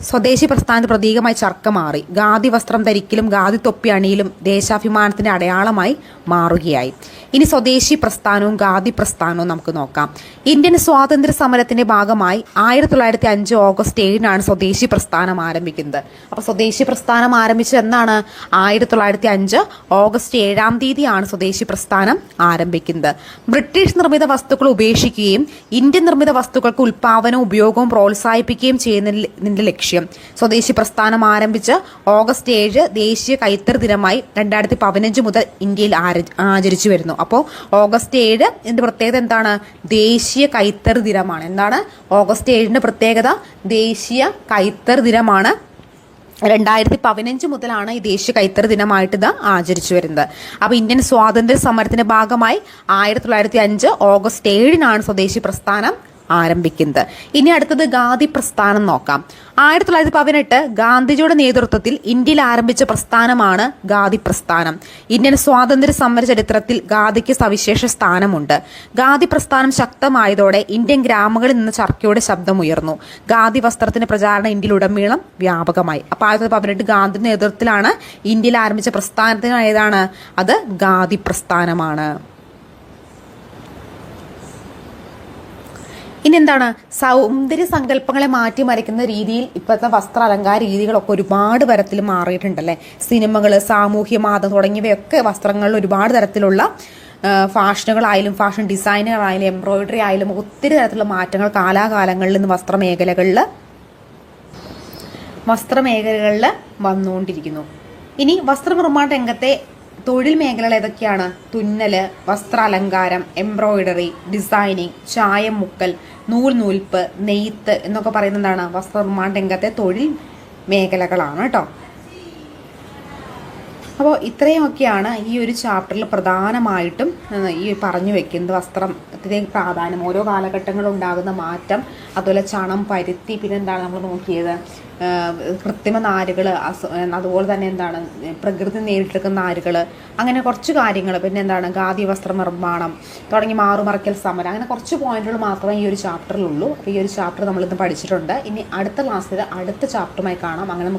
സ്വദേശി പ്രസ്ഥാനത്തിന് പ്രതീകമായി ചർക്ക മാറി. ഖാദി വസ്ത്രം ധരിക്കലും ഖാദി തൊപ്പി അണിയിലും ദേശാഭിമാനത്തിന്റെ അടയാളമായി മാറുകയായി. ഇനി സ്വദേശി പ്രസ്ഥാനവും ഖാദി പ്രസ്ഥാനവും നമുക്ക് നോക്കാം. ഇന്ത്യൻ സ്വാതന്ത്ര്യ സമരത്തിന്റെ ഭാഗമായി 1905 ഓഗസ്റ്റ് 7 സ്വദേശി പ്രസ്ഥാനം ആരംഭിക്കുന്നത്. അപ്പോൾ സ്വദേശി പ്രസ്ഥാനം ആരംഭിച്ചത് എന്നാണ്? 1905 ഓഗസ്റ്റ് 7 സ്വദേശി പ്രസ്ഥാനം ആരംഭിക്കുന്നത്. ബ്രിട്ടീഷ് നിർമ്മിത വസ്തുക്കൾ ഉപേക്ഷിക്കുകയും ഇന്ത്യൻ നിർമ്മിത വസ്തുക്കൾക്ക് ഉൽപാദനവും ഉപയോഗവും പ്രോത്സാഹിപ്പിക്കുകയും ചെയ്യുന്നതിന്റെ ലക്ഷ്യം. സ്വദേശി പ്രസ്ഥാനം ആരംഭിച്ച് ഓഗസ്റ്റ് 7 ദേശീയ കൈത്തറി ദിനമായി 2015 മുതൽ ഇന്ത്യയിൽ ആചരിച്ചു വരുന്നു. അപ്പോൾ ഓഗസ്റ്റ് 7 ഇതിന്റെ പ്രത്യേകത എന്താണ്? ദേശീയ കൈത്തറി ദിനമാണ്. എന്താണ് ഓഗസ്റ്റ് 7 പ്രത്യേകത? ദേശീയ കൈത്തറി ദിനമാണ്. 2015 മുതലാണ് ഈ ദേശീയ കൈത്തറി ദിനമായിട്ട് ഇത് ആചരിച്ചു വരുന്നത്. അപ്പോൾ ഇന്ത്യൻ സ്വാതന്ത്ര്യ സമരത്തിന്റെ ഭാഗമായി 1905 ഓഗസ്റ്റ് 7 സ്വദേശി പ്രസ്ഥാനം ആരംഭിക്കുന്നത്. ഇനി അടുത്തത് ഖാദി പ്രസ്ഥാനം നോക്കാം. 1918 ഗാന്ധിജിയുടെ നേതൃത്വത്തിൽ ഇന്ത്യയിൽ ആരംഭിച്ച പ്രസ്ഥാനമാണ് ഖാദി പ്രസ്ഥാനം. ഇന്ത്യൻ സ്വാതന്ത്ര്യ സമര ചരിത്രത്തിൽ ഖാദിക്ക് സവിശേഷ സ്ഥാനമുണ്ട്. ഖാദി പ്രസ്ഥാനം ശക്തമായതോടെ ഇന്ത്യൻ ഗ്രാമങ്ങളിൽ നിന്ന് ചർക്കയുടെ ശബ്ദമുയർന്നു. ഖാദി വസ്ത്രത്തിന്റെ പ്രചാരണം ഇന്ത്യയിലുടനീളം വ്യാപകമായി. അപ്പോൾ 1918 ഗാന്ധിയുടെ നേതൃത്വത്തിലാണ് ഇന്ത്യയിൽ ആരംഭിച്ച പ്രസ്ഥാനത്തിന് ഏതാണ്? അത് ഖാദി പ്രസ്ഥാനമാണ്. ഇനി എന്താണ്? സൗന്ദര്യ സങ്കല്പങ്ങളെ മാറ്റിമറിക്കുന്ന രീതിയിൽ ഇപ്പോഴത്തെ വസ്ത്ര അലങ്കാര രീതികളൊക്കെ ഒരുപാട് തരത്തിൽ മാറിയിട്ടുണ്ടല്ലേ. സിനിമകൾ, സാമൂഹ്യ മാധ്യമം തുടങ്ങിയവയൊക്കെ വസ്ത്രങ്ങളിൽ ഒരുപാട് തരത്തിലുള്ള ഫാഷനുകളായാലും ഫാഷൻ ഡിസൈനുകളായാലും എംബ്രോയിഡറി ആയാലും ഒത്തിരി തരത്തിലുള്ള മാറ്റങ്ങൾ കാലാകാലങ്ങളിൽ നിന്ന് വസ്ത്രമേഖലകളിൽ വന്നുകൊണ്ടിരിക്കുന്നു. ഇനി വസ്ത്രനിർമ്മാണ രംഗത്തെ തൊഴിൽ മേഖലകൾ ഏതൊക്കെയാണ്? തുന്നല്, വസ്ത്രാലങ്കാരം, എംബ്രോയിഡറി, ഡിസൈനിങ്, ചായം മുക്കൽ, നൂൽപ്പ്, നെയ്ത്ത് എന്നൊക്കെ പറയുന്നത് എന്താണ്? വസ്ത്രനിർമ്മാണ രംഗത്തെ തൊഴിൽ മേഖലകളാണ് കേട്ടോ. അപ്പോൾ ഇത്രയുമൊക്കെയാണ് ഈ ഒരു ചാപ്റ്ററിൽ പ്രധാനമായിട്ടും ഈ പറഞ്ഞു വെക്കുന്നത്. വസ്ത്രത്തിൻ്റെ പ്രാധാന്യം, ഓരോ കാലഘട്ടങ്ങളിൽ ഉണ്ടാകുന്ന മാറ്റം, അതുപോലെ ചണം, പരുത്തി, പിന്നെ എന്താണ് നമ്മൾ നോക്കിയത് കൃത്രിമ നാരുകൾ, അതുപോലെ തന്നെ എന്താണ് പ്രകൃതി നേരിട്ടെടുക്കുന്ന നാരുകൾ, അങ്ങനെ കുറച്ച് കാര്യങ്ങൾ, പിന്നെ എന്താണ് ഖാദി വസ്ത്ര നിർമ്മാണം തുടങ്ങി മാറുമറയ്ക്കൽ സമരം, അങ്ങനെ കുറച്ച് പോയിന്റുകൾ മാത്രമേ ഈ ഒരു ചാപ്റ്ററിലുള്ളൂ. അപ്പോൾ ഈ ഒരു ചാപ്റ്റർ നമ്മളിന്ന് പഠിച്ചിട്ടുണ്ട്. ഇനി അടുത്ത ക്ലാസ്സിൽ അടുത്ത ചാപ്റ്ററുമായി കാണാം. അങ്ങനെ